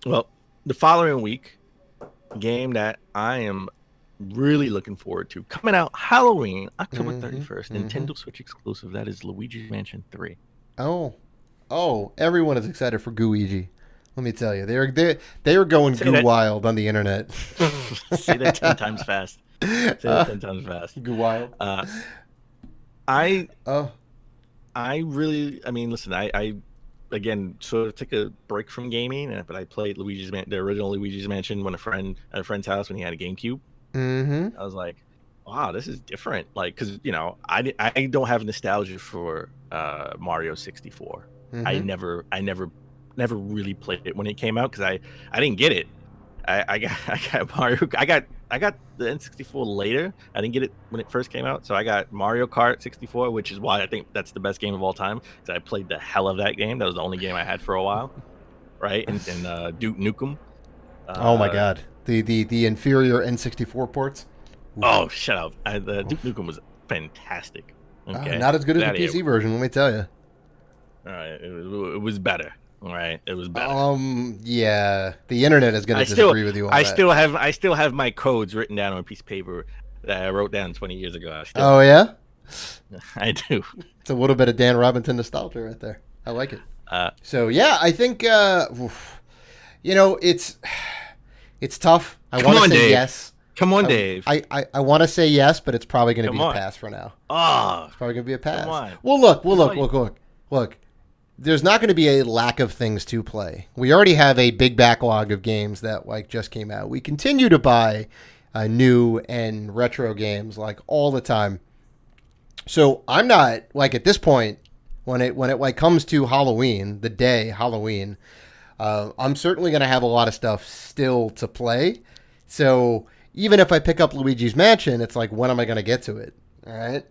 D: Well, the following week, a game that I am really looking forward to coming out Halloween, October 31st, Nintendo Switch exclusive. That is Luigi's Mansion 3.
C: Oh, everyone is excited for Gooigi. Let me tell you, they are going goo wild on the internet.
D: Say that 10 times fast. Say that 10 times fast.
C: Goo wild.
D: I mean, listen, I again sort of took a break from gaming, but I played the original Luigi's Mansion at a friend's house when he had a GameCube. I was like, wow, this is different. Like, because I don't have nostalgia for Mario 64. I never really played it when it came out because I didn't get it. I got Mario. I got the N64 later. I didn't get it when it first came out, so I got Mario Kart 64, which is why I think that's the best game of all time. Because I played the hell of that game. That was the only game I had for a while, right? And Duke Nukem.
C: Oh my God, the inferior N64 ports.
D: Oh, shut up! The Duke Nukem was fantastic. Okay,
C: not as good as the PC version. Let me tell you.
D: All right, it was better. All right, it was better.
C: Yeah, the internet is going to disagree with you on that.
D: I still have my codes written down on a piece of paper that I wrote down 20 years ago.
C: Oh yeah,
D: I do.
C: It's a little bit of Dan Robinson nostalgia right there. I like it. So yeah, I think it's tough. I want to say yes.
D: Come on, Dave.
C: I want to say yes, but it's probably going to be a pass for now. It's probably going to be a pass.
D: Come on.
C: Well, look. There's not going to be a lack of things to play. We already have a big backlog of games that just came out. We continue to buy new and retro games all the time. So I'm not at this point when it comes to Halloween, the day Halloween, I'm certainly going to have a lot of stuff still to play. So even if I pick up Luigi's Mansion, it's when am I going to get to it? All right.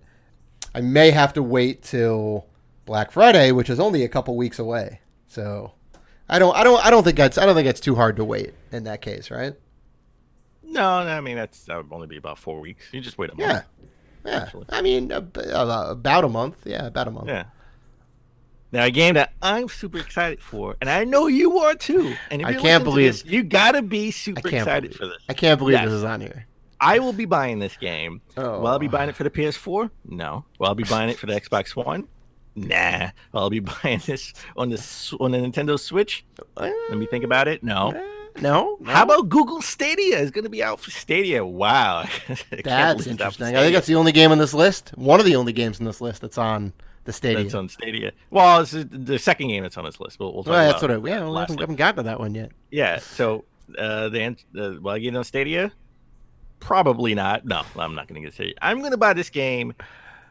C: I may have to wait till Black Friday, which is only a couple weeks away. So I don't think it's too hard to wait in that case, right?
D: No, I mean that would only be about 4 weeks. You just wait a month.
C: Yeah. Actually. I mean about a month. Yeah, about a month.
D: Yeah. Now a game that I'm super excited for, and I know you are too. And if
C: I can't believe
D: this, you gotta be super excited for this.
C: I can't believe this is on here.
D: I will be buying this game. Will I be buying it for the PS4? No. Will I be buying it for the Xbox One? Nah. I'll be buying this on the Nintendo Switch. Let me think about it. No. How about Google Stadia? It's going to be out for Stadia. Wow.
C: That's interesting. I think that's the only game on this list. One of the only games on this list that's on the Stadia.
D: That's on Stadia. Well, it's the second game that's on this list. We'll talk about
C: that's we haven't gotten to that one yet.
D: Yeah. So will I get it on Stadia? Probably not. No, I'm not going to get Stadia. I'm going to buy this game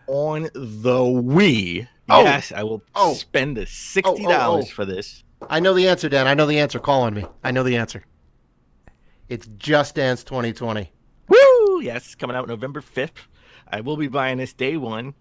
D: on the Wii. Yes, I will spend the $60 for this.
C: I know the answer, Dan. I know the answer. Call on me. I know the answer. It's Just Dance 2020.
D: Woo! Yes, coming out November 5th. I will be buying this day one.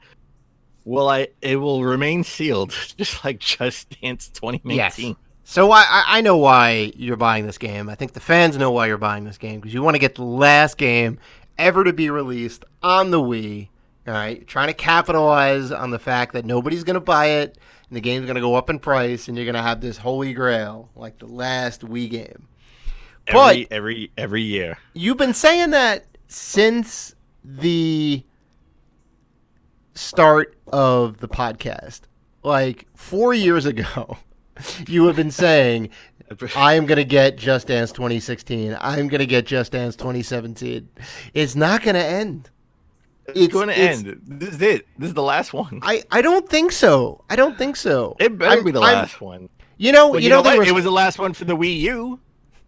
D: It will remain sealed, just like Just Dance 2019.
C: Yes. So I know why you're buying this game. I think the fans know why you're buying this game, because you want to get the last game ever to be released on the Wii. All right, trying to capitalize on the fact that nobody's going to buy it, and the game's going to go up in price, and you're going to have this holy grail, like the last Wii game.
D: Every year.
C: You've been saying that since the start of the podcast. 4 years ago, you have been saying, I am going to get Just Dance 2016. I'm going to get Just Dance 2017. It's not going to end.
D: It's going to end. This is it. This is the last one.
C: I don't think so.
D: It better be the last one.
C: You know what?
D: It was the last one for the Wii U.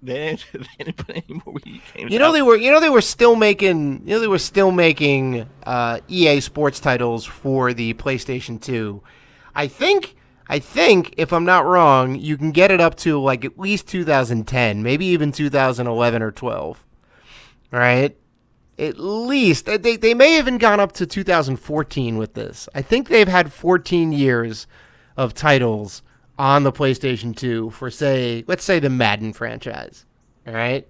D: They didn't put any more Wii games.
C: They were still making. They were still making EA Sports titles for the PlayStation 2. I think if I'm not wrong, you can get it up to at least 2010, maybe even 2011 or 12. All right. At least. They may have even gone up to 2014 with this. I think they've had 14 years of titles on the PlayStation 2 for, let's say the Madden franchise, all right?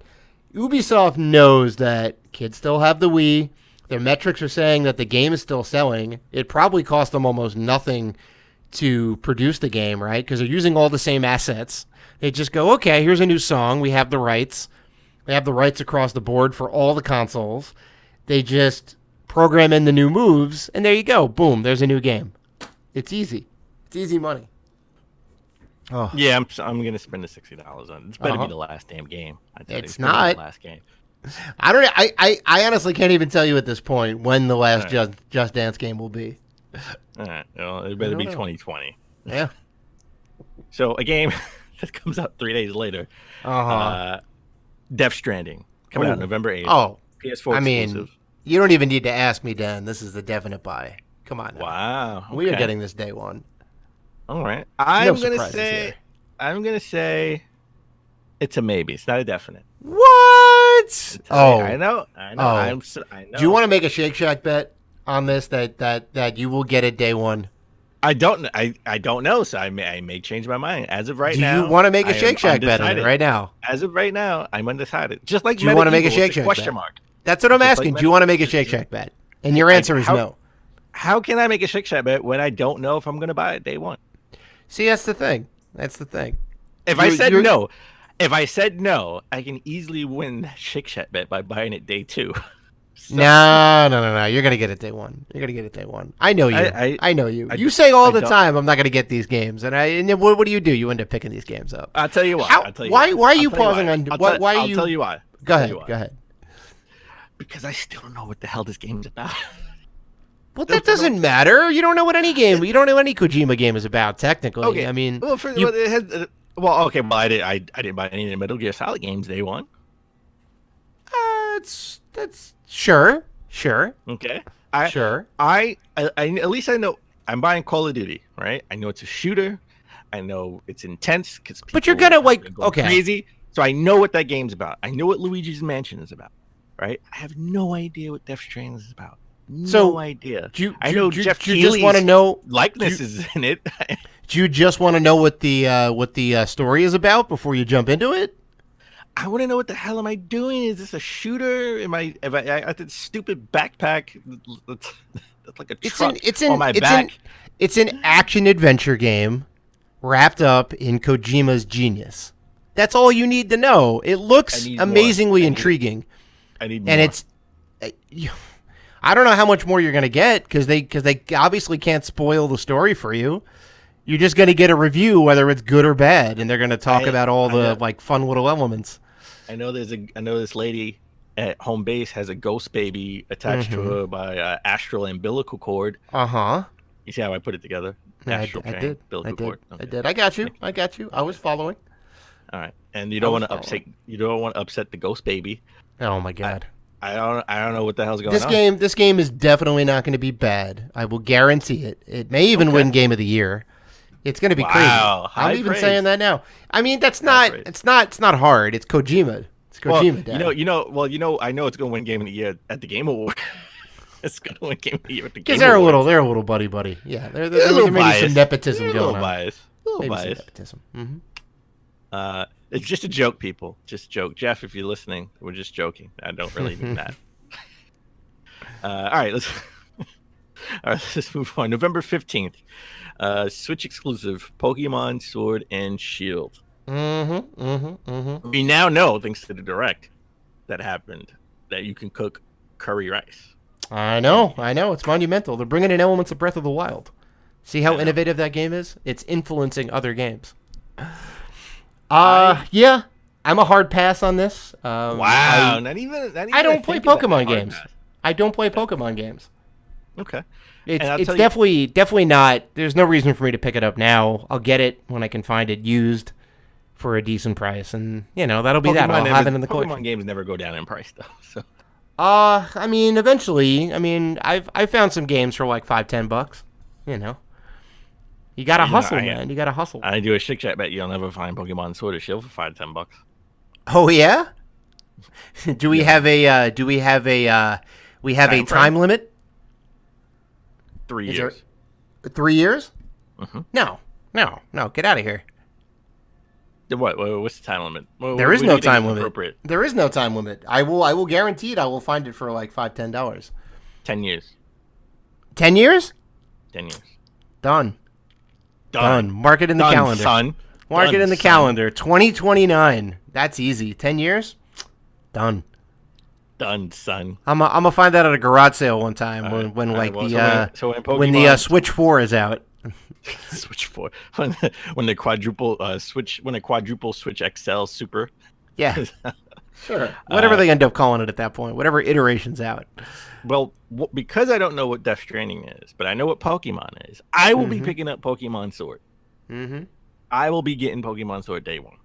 C: Ubisoft knows that kids still have the Wii. Their metrics are saying that the game is still selling. It probably cost them almost nothing to produce the game, right? Because they're using all the same assets. They just go, okay, here's a new song. We have the rights. They have the rights across the board for all the consoles. They just program in the new moves, and there you go. Boom, there's a new game. It's easy. It's easy money.
D: Oh. Yeah, I'm gonna spend the $60 on it. It's better be the last damn game.
C: It's not
D: the last game.
C: I don't. I honestly can't even tell you at this point when the last Just Dance game will be.
D: All right. Well, it better be 2020.
C: Yeah.
D: So a game that comes out 3 days later. Death Stranding coming out November 8th.
C: Oh,
D: PS4
C: I mean,
D: exclusive.
C: You don't even need to ask me, Dan. This is the definite buy. Come on. Now.
D: Wow.
C: We are getting this day one.
D: All right.
C: No
D: I'm gonna say it's a maybe. It's not a definite.
C: What?
D: I know.
C: I
D: know.
C: Do you want to make a Shake Shack bet on this that you will get it day one?
D: I don't. I don't know. So I may change my mind. As of right now,
C: do you want to make a Shake Shack bet on it right now?
D: As of right now, I'm undecided. Just like
C: do you want to make a Shake Shack
D: question
C: bet?
D: Mark?
C: That's what I'm asking. Do you want to make a Shake Shack bet? And your answer is no.
D: How can I make a Shake Shack bet when I don't know if I'm going to buy it day one?
C: See, that's the thing.
D: If I said no, I can easily win that Shake Shack bet by buying it day two. So.
C: No. You're gonna get it day one. I know you. I know you. You say all the time, "I'm not gonna get these games," and then what do? You end up picking these games up.
D: I'll tell you why.
C: Why are you pausing on? Why are you?
D: I'll tell you why.
C: Go ahead.
D: Because I still don't know what the hell this game's about.
C: Well, that doesn't matter. You don't know what any game. You don't know any Kojima game is about. Technically,
D: okay.
C: I mean,
D: well, okay. Well, I didn't buy any of the Metal Gear Solid games day one.
C: That's sure.
D: Okay.
C: Sure.
D: I at least I know I'm buying Call of Duty, right? I know it's a shooter. I know it's intense because.
C: But you're gonna
D: crazy. So I know what that game's about. I know what Luigi's Mansion is about, right? I have no idea what Death Stranding is about. No idea.
C: I know
D: Jeff
C: Keighley's
D: just
C: want to know
D: likeness is in it.
C: Do you just want to know what the story is about before you jump into it?
D: I want to know what the hell am I doing? Is this a shooter? I that stupid backpack that's like a truck on my back?
C: It's an action adventure game wrapped up in Kojima's genius. That's all you need to know. It looks amazingly intriguing.
D: I need more.
C: And it's I don't know how much more you're going to get because they obviously can't spoil the story for you. You're just going to get a review whether it's good or bad, and they're going to talk about all the fun little elements.
D: I know this lady at home base has a ghost baby attached to her by astral umbilical cord. You see how I put it together?
C: I did. I got you. I was following.
D: All right, and you don't want to upset the ghost baby.
C: Oh my god.
D: I don't know what the hell's going on.
C: This game is definitely not going to be bad. I will guarantee it. It may even win Game of the Year. It's going to be crazy. I'm even saying that now. I mean, it's not hard. It's Kojima. It's Kojima.
D: I know it's going to win Game of the Year at the Game Award. It's going to win Game of the Year at the Game
C: Award.
D: Because
C: they're a little buddy. Yeah, there may be some nepotism going on.
D: A little bias.
C: Nepotism. Mm-hmm.
D: It's just a joke, people. Just a joke. Jeff, if you're listening, we're just joking. I don't really mean that. All right, let's move on. November 15th, Switch exclusive, Pokemon Sword and Shield. We now know, thanks to the Direct that happened, that you can cook curry rice.
C: I know. It's monumental. They're bringing in elements of Breath of the Wild. See how innovative that game is? It's influencing other games. Yeah, I'm a hard pass on this.
D: Wow, not even
C: I don't play Pokemon games. I don't play Pokemon games.
D: Okay.
C: It's definitely not. There's no reason for me to pick it up now. I'll get it when I can find it used for a decent price, and that'll be that. I'll have it in the collection.
D: Pokemon games never go down in price though. So.
C: I mean, eventually. I mean, I've found some games for like $5-10. You gotta hustle, man. You gotta hustle.
D: I do a Shake Shack bet you'll never find Pokemon Sword or Shield for $5-10.
C: Oh yeah. Do we have a time limit?
D: 3 years.
C: 3 years?
D: Mm-hmm.
C: No. No, get out of here.
D: What's the time limit?
C: There is no time limit.
D: Appropriate?
C: There is no time limit. I will guarantee it. I will find it for like $5-10.
D: 10 years.
C: 10 years?
D: 10 years.
C: Done. Mark it in the calendar.
D: Son.
C: Mark it in the calendar. 2029. That's easy. 10 years? Done.
D: Done, son.
C: I'm gonna find that at a garage sale one time when the Switch 4 is out.
D: Switch 4 when a quadruple Switch XL Super.
C: Yeah. Sure. Whatever they end up calling it at that point. Whatever iteration's out.
D: Well, because I don't know what Death Stranding is, but I know what Pokemon is. I will be picking up Pokemon Sword. Mm-hmm. I will be getting Pokemon Sword day one.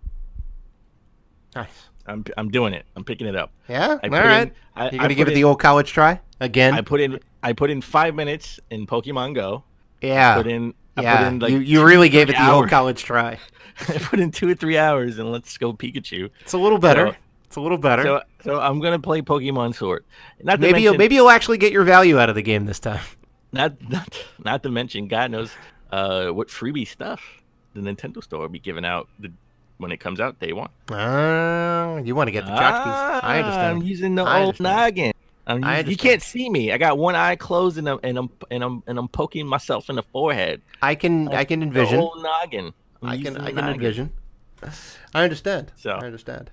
C: Nice.
D: I'm doing it. I'm picking it up.
C: Yeah. All right. You're gonna give it the old college try again.
D: I put in 5 minutes in Pokemon Go.
C: Yeah. You really gave it the old college try.
D: I put in 2 or 3 hours and Let's Go Pikachu.
C: It's a little better.
D: So I'm gonna play Pokemon Sword.
C: Maybe you'll actually get your value out of the game this time.
D: Not to mention, God knows what freebie stuff the Nintendo Store will be giving out when it comes out day one.
C: You want to get the tchotchkes. I understand.
D: I'm using the old noggin. You can't see me. I got one eye closed and I'm poking myself in the forehead.
C: I can envision.
D: The old noggin.
C: I can envision. I understand.
D: I understand.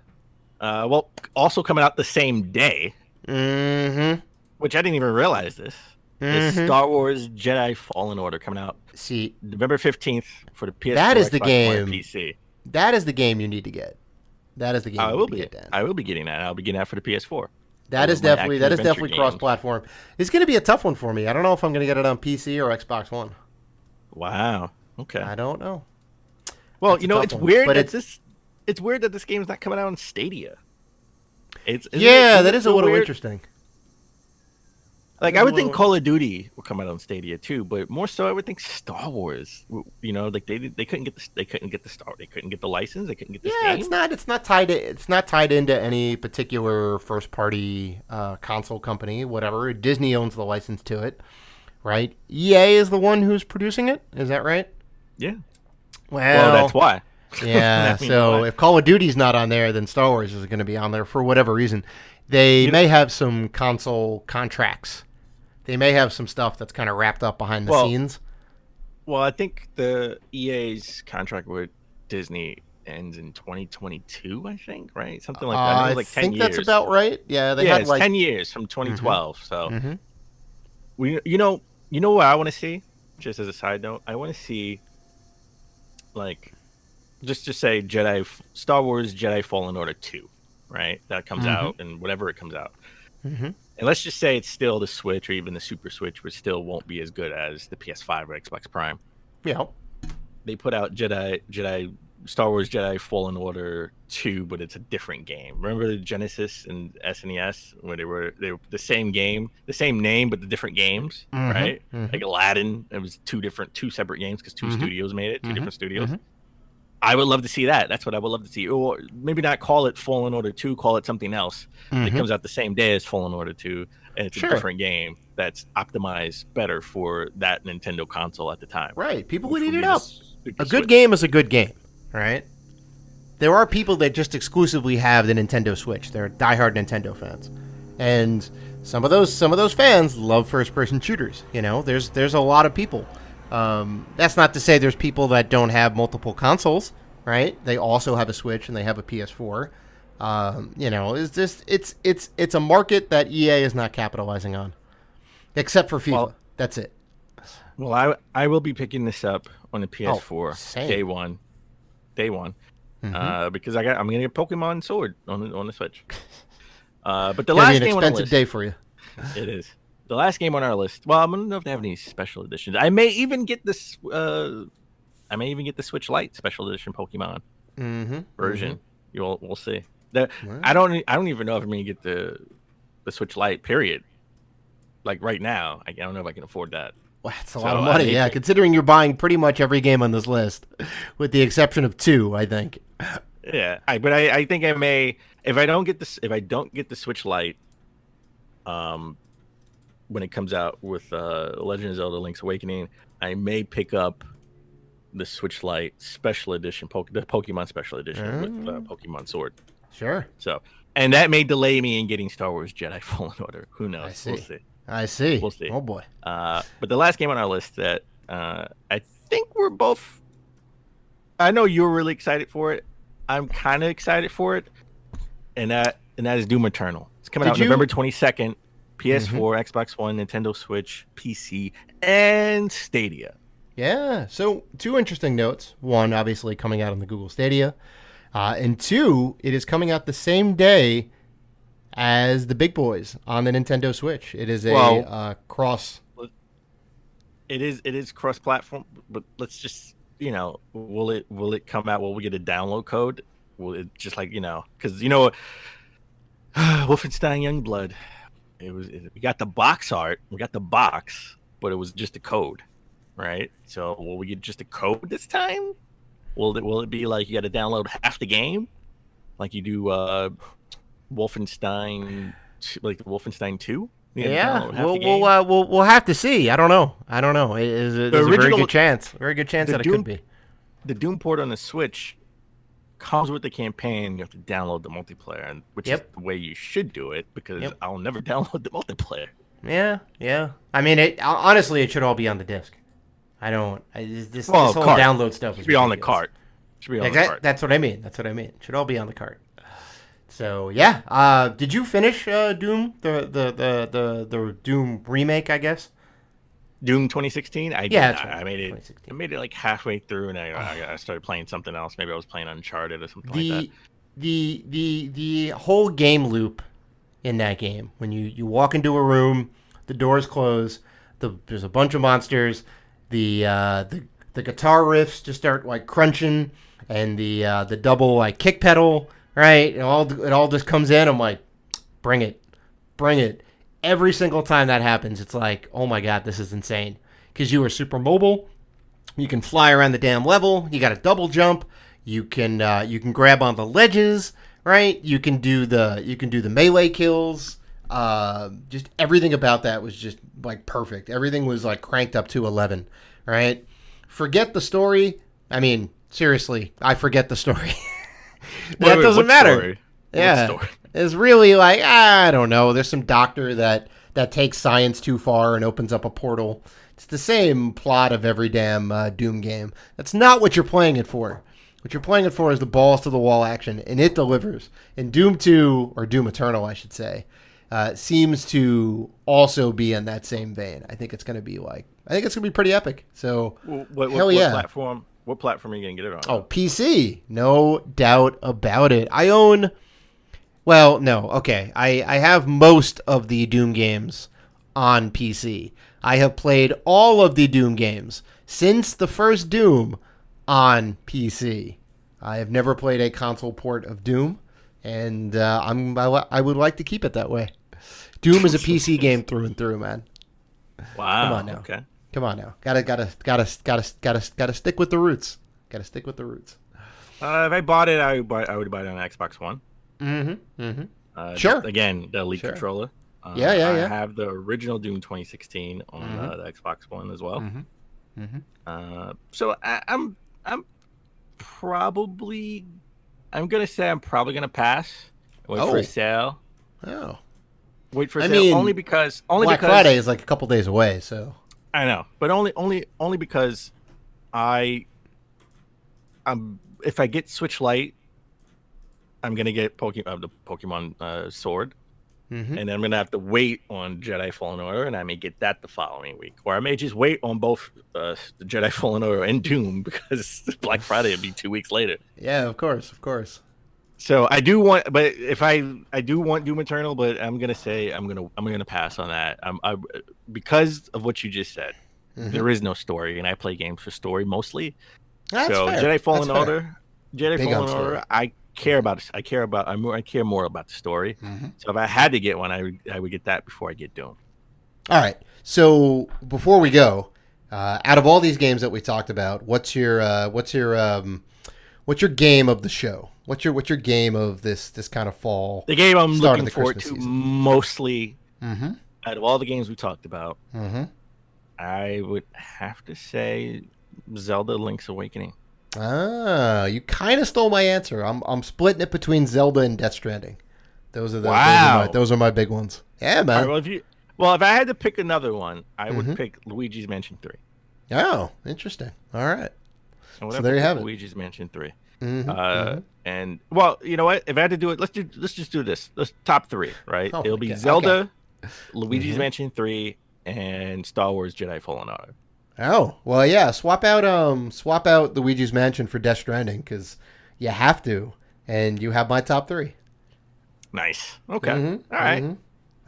D: Well, also coming out the same day, which I didn't even realize this, is Star Wars Jedi Fallen Order coming out.
C: See,
D: November 15th for the PS4.
C: That is the
D: Xbox
C: game.
D: One, and PC.
C: That is the game you need to get. That is the game.
D: I will be getting that. I'll be getting that for the PS4.
C: That is definitely cross-platform. It's going to be a tough one for me. I don't know if I'm going to get it on PC or Xbox One.
D: Wow. Okay.
C: I don't know.
D: Well, it's weird it's weird that this game is not coming out on Stadia.
C: That is a little interesting.
D: Like, I would think Call of Duty would come out on Stadia too, but more so I would think Star Wars. Like they couldn't get the license, they couldn't get this game.
C: It's not tied into any particular first party console company, whatever. Disney owns the license to it, right? EA is the one who's producing it. Is that right?
D: Yeah.
C: Well,
D: that's why.
C: Yeah. So if Call of Duty's not on there, then Star Wars is going to be on there for whatever reason. They may have some console contracts. They may have some stuff that's kind of wrapped up behind the scenes.
D: Well, I think the EA's contract with Disney ends in 2022, I think, right? Something like that. Like 10 years.
C: That's about right. Yeah,
D: it's 10 years from 2012. So, you know what I want to see? Just as a side note, I want to see, like, just say Star Wars Jedi Fallen Order 2, right? That comes out, and whatever it comes out. And let's just say it's still the Switch or even the Super Switch, which still won't be as good as the PS5 or Xbox Prime.
C: Yeah.
D: They put out Star Wars Jedi Fallen Order 2, but it's a different game. Remember the Genesis and SNES where they were the same game, the same name, but the different games, right? Like Aladdin, it was two separate games because two studios made it, two different studios. I would love to see that. That's what I would love to see. Or maybe not call it Fallen Order 2, call it something else. It comes out the same day as Fallen Order 2, and it's a different game that's optimized better for that Nintendo console at the time.
C: Right. People would eat it up. A good game is a good game, right? There are people that just exclusively have the Nintendo Switch. They're diehard Nintendo fans. And some of those fans love first-person shooters. There's a lot of people. That's not to say there's people that don't have multiple consoles, right? They also have a Switch and they have a PS4. It's a market that EA is not capitalizing on, except for FIFA. Well, that's it.
D: Well, I will be picking this up on the PS4 day one, because I'm gonna get Pokemon Sword on the Switch. But the last game on the list,
C: expensive day for you.
D: It is. The last game on our list. Well, I don't know if they have any special editions. I may even get this. I may even get the Switch Lite special edition Pokemon version. We'll see. I don't even know if I'm gonna get the Switch Lite. Period. Like right now, I don't know if I can afford that.
C: Well, that's a lot of money. Yeah, considering you're buying pretty much every game on this list, with the exception of 2, I think.
D: Yeah, but I think I may if I don't get the Switch Lite. When it comes out with Legend of Zelda: Link's Awakening, I may pick up the Switch Lite Special Edition, the Pokemon Special Edition with Pokemon Sword.
C: Sure.
D: So, and that may delay me in getting Star Wars Jedi Fallen Order. Who knows?
C: I see.
D: We'll see.
C: I see.
D: We'll see.
C: Oh boy.
D: But the last game on our list that I think we're both. I know you're really excited for it. I'm kind of excited for it, and that is Doom Eternal. It's coming out November 22nd. PS4, Xbox One, Nintendo Switch, PC, and Stadia.
C: Yeah. So 2 interesting notes. 1, obviously coming out on the Google Stadia, and 2, it is coming out the same day as the big boys on the Nintendo Switch. It is a cross.
D: It is cross-platform, but let's just will it come out? Will we get a download code? Will it just because Wolfenstein Youngblood. We got the box art, we got the box, but it was just a code, right? So will we get just a code this time? Will it be like you got to download half the game, like you do Wolfenstein, like Wolfenstein 2?
C: Yeah, we'll have to see. I don't know. There's a very good chance. Very good chance that it could be.
D: The Doom port on the Switch comes with the campaign. You have to download the multiplayer, which is the way you should do it, because I'll never download the multiplayer.
C: Yeah. I mean, honestly, it should all be on the disc. This whole
D: cart.
C: download stuff
D: should be on the cart.
C: That's what I mean. It should all be on the cart. So yeah. Did you finish Doom, the Doom remake, I guess?
D: Doom 2016. I made it. I made it like halfway through, and I started playing something else. Maybe I was playing Uncharted or something like that.
C: The whole game loop in that game, when you walk into a room, the doors close, there's a bunch of monsters, the guitar riffs just start like crunching, and the double like kick pedal, right? It all just comes in. I'm like, bring it. Every single time that happens, it's like, oh my god, this is insane. Because you are super mobile, you can fly around the damn level, you got a double jump, you can grab on the ledges, right? You can do the melee kills. Just everything about that was just like perfect. Everything was like cranked up to 11, right? Forget the story. I mean, seriously, I forget the story. That doesn't matter.
D: Story?
C: Yeah.
D: What story?
C: It's really like, I don't know. There's some doctor that takes science too far and opens up a portal. It's the same plot of every damn Doom game. That's not what you're playing it for. What you're playing it for is the balls to the wall action, and it delivers. And Doom 2, or Doom Eternal, I should say, seems to also be in that same vein. I think it's going to be pretty epic. So, hell yeah.
D: What platform are you going to get it on?
C: Oh, PC. No doubt about it. I own... Well, no, okay. I have most of the Doom games on PC. I have played all of the Doom games since the first Doom on PC. I have never played a console port of Doom, and I would like to keep it that way. Doom is a PC game through and through, man.
D: Wow.
C: Come on now.
D: Okay.
C: Come on now. Gotta stick with the roots. If
D: I bought it, I would buy it on Xbox One.
C: Sure.
D: Again, the Elite controller.
C: Yeah.
D: I have the original Doom 2016 on the Xbox One as well. So I'm probably gonna pass. Wait for a sale.
C: Oh.
D: Wait for a sale. Only because
C: Black Friday is like a couple days away. So
D: I know, but only because if I get Switch Lite, I'm gonna get the Pokemon Sword, and then I'm gonna have to wait on Jedi Fallen Order, and I may get that the following week, or I may just wait on both the Jedi Fallen Order and Doom, because Black Friday would be 2 weeks later.
C: Yeah, of course.
D: So I do want, but if I do want Doom Eternal, but I'm gonna say I'm gonna pass on that. Because of what you just said. There is no story, and I play games for story mostly.
C: That's
D: so
C: fair.
D: Jedi Fallen Order, I care more about the story. So if I had to get one, I would get that before I get Doom.
C: All right. So before we go, out of all these games that we talked about, what's your game of the show? What's your game of this kind of fall?
D: The game I'm looking forward
C: Christmas
D: to
C: season?
D: mostly, out of all the games we talked about, I would have to say Zelda Link's Awakening.
C: Ah, you kind of stole my answer. I'm splitting it between Zelda and Death Stranding. Those are those are my big ones. Yeah, man.
D: All right, well, if I had to pick another one, I would pick Luigi's Mansion 3.
C: Oh, interesting. All right.
D: So
C: there you have it.
D: Luigi's Mansion 3. And well, you know what? If I had to do it, let's just do this. Let's top 3, right?
C: Oh,
D: It'll be Zelda, Luigi's Mansion 3, and Star Wars Jedi Fallen Order.
C: Oh, well, yeah. Swap out Luigi's Mansion for Death Stranding because you have to, and you have my top 3.
D: Nice. Okay. All right.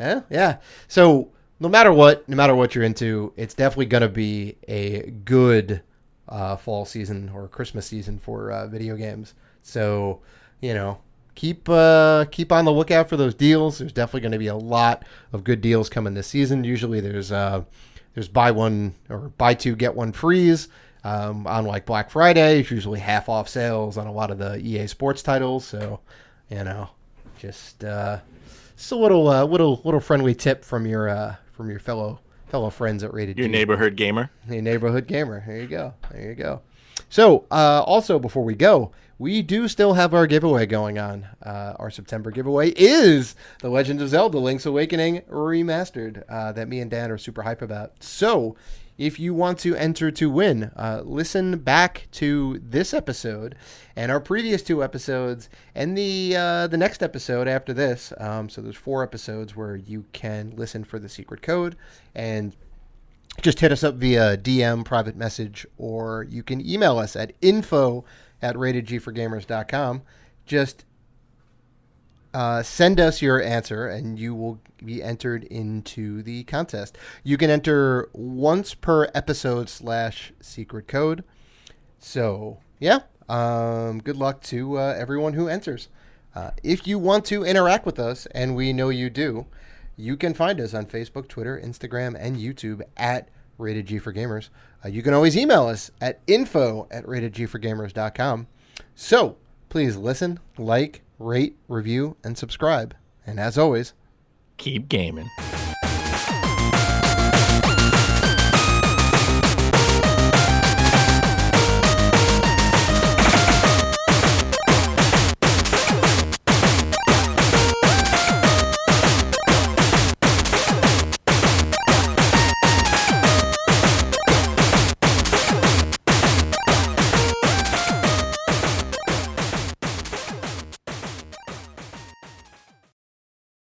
C: Yeah. So no matter what you're into, it's definitely going to be a good fall season or Christmas season for video games. So, keep on the lookout for those deals. There's definitely going to be a lot of good deals coming this season. Usually there's buy one or buy two, get one frees on like Black Friday. It's usually half off sales on a lot of the EA Sports titles. So, just a little friendly tip from your fellow friends at Rated G.
D: Your neighborhood gamer.
C: Your neighborhood gamer. There you go. So, also before we go, we do still have our giveaway going on. Our September giveaway is The Legend of Zelda: Link's Awakening Remastered that me and Dan are super hype about. So, if you want to enter to win, listen back to this episode and our previous 2 episodes and the next episode after this. So there's 4 episodes where you can listen for the secret code, and just hit us up via DM, private message, or you can email us at info@ratedgforgamers.com. Just send us your answer, and you will be entered into the contest. You can enter once per episode / secret code. So, yeah, good luck to everyone who enters. If you want to interact with us, and we know you do, you can find us on Facebook, Twitter, Instagram, and YouTube at Rated G for Gamers. You can always email us at info@ratedgforgamers.com. So, please listen, like, rate, review, and subscribe. And as always,
D: keep gaming.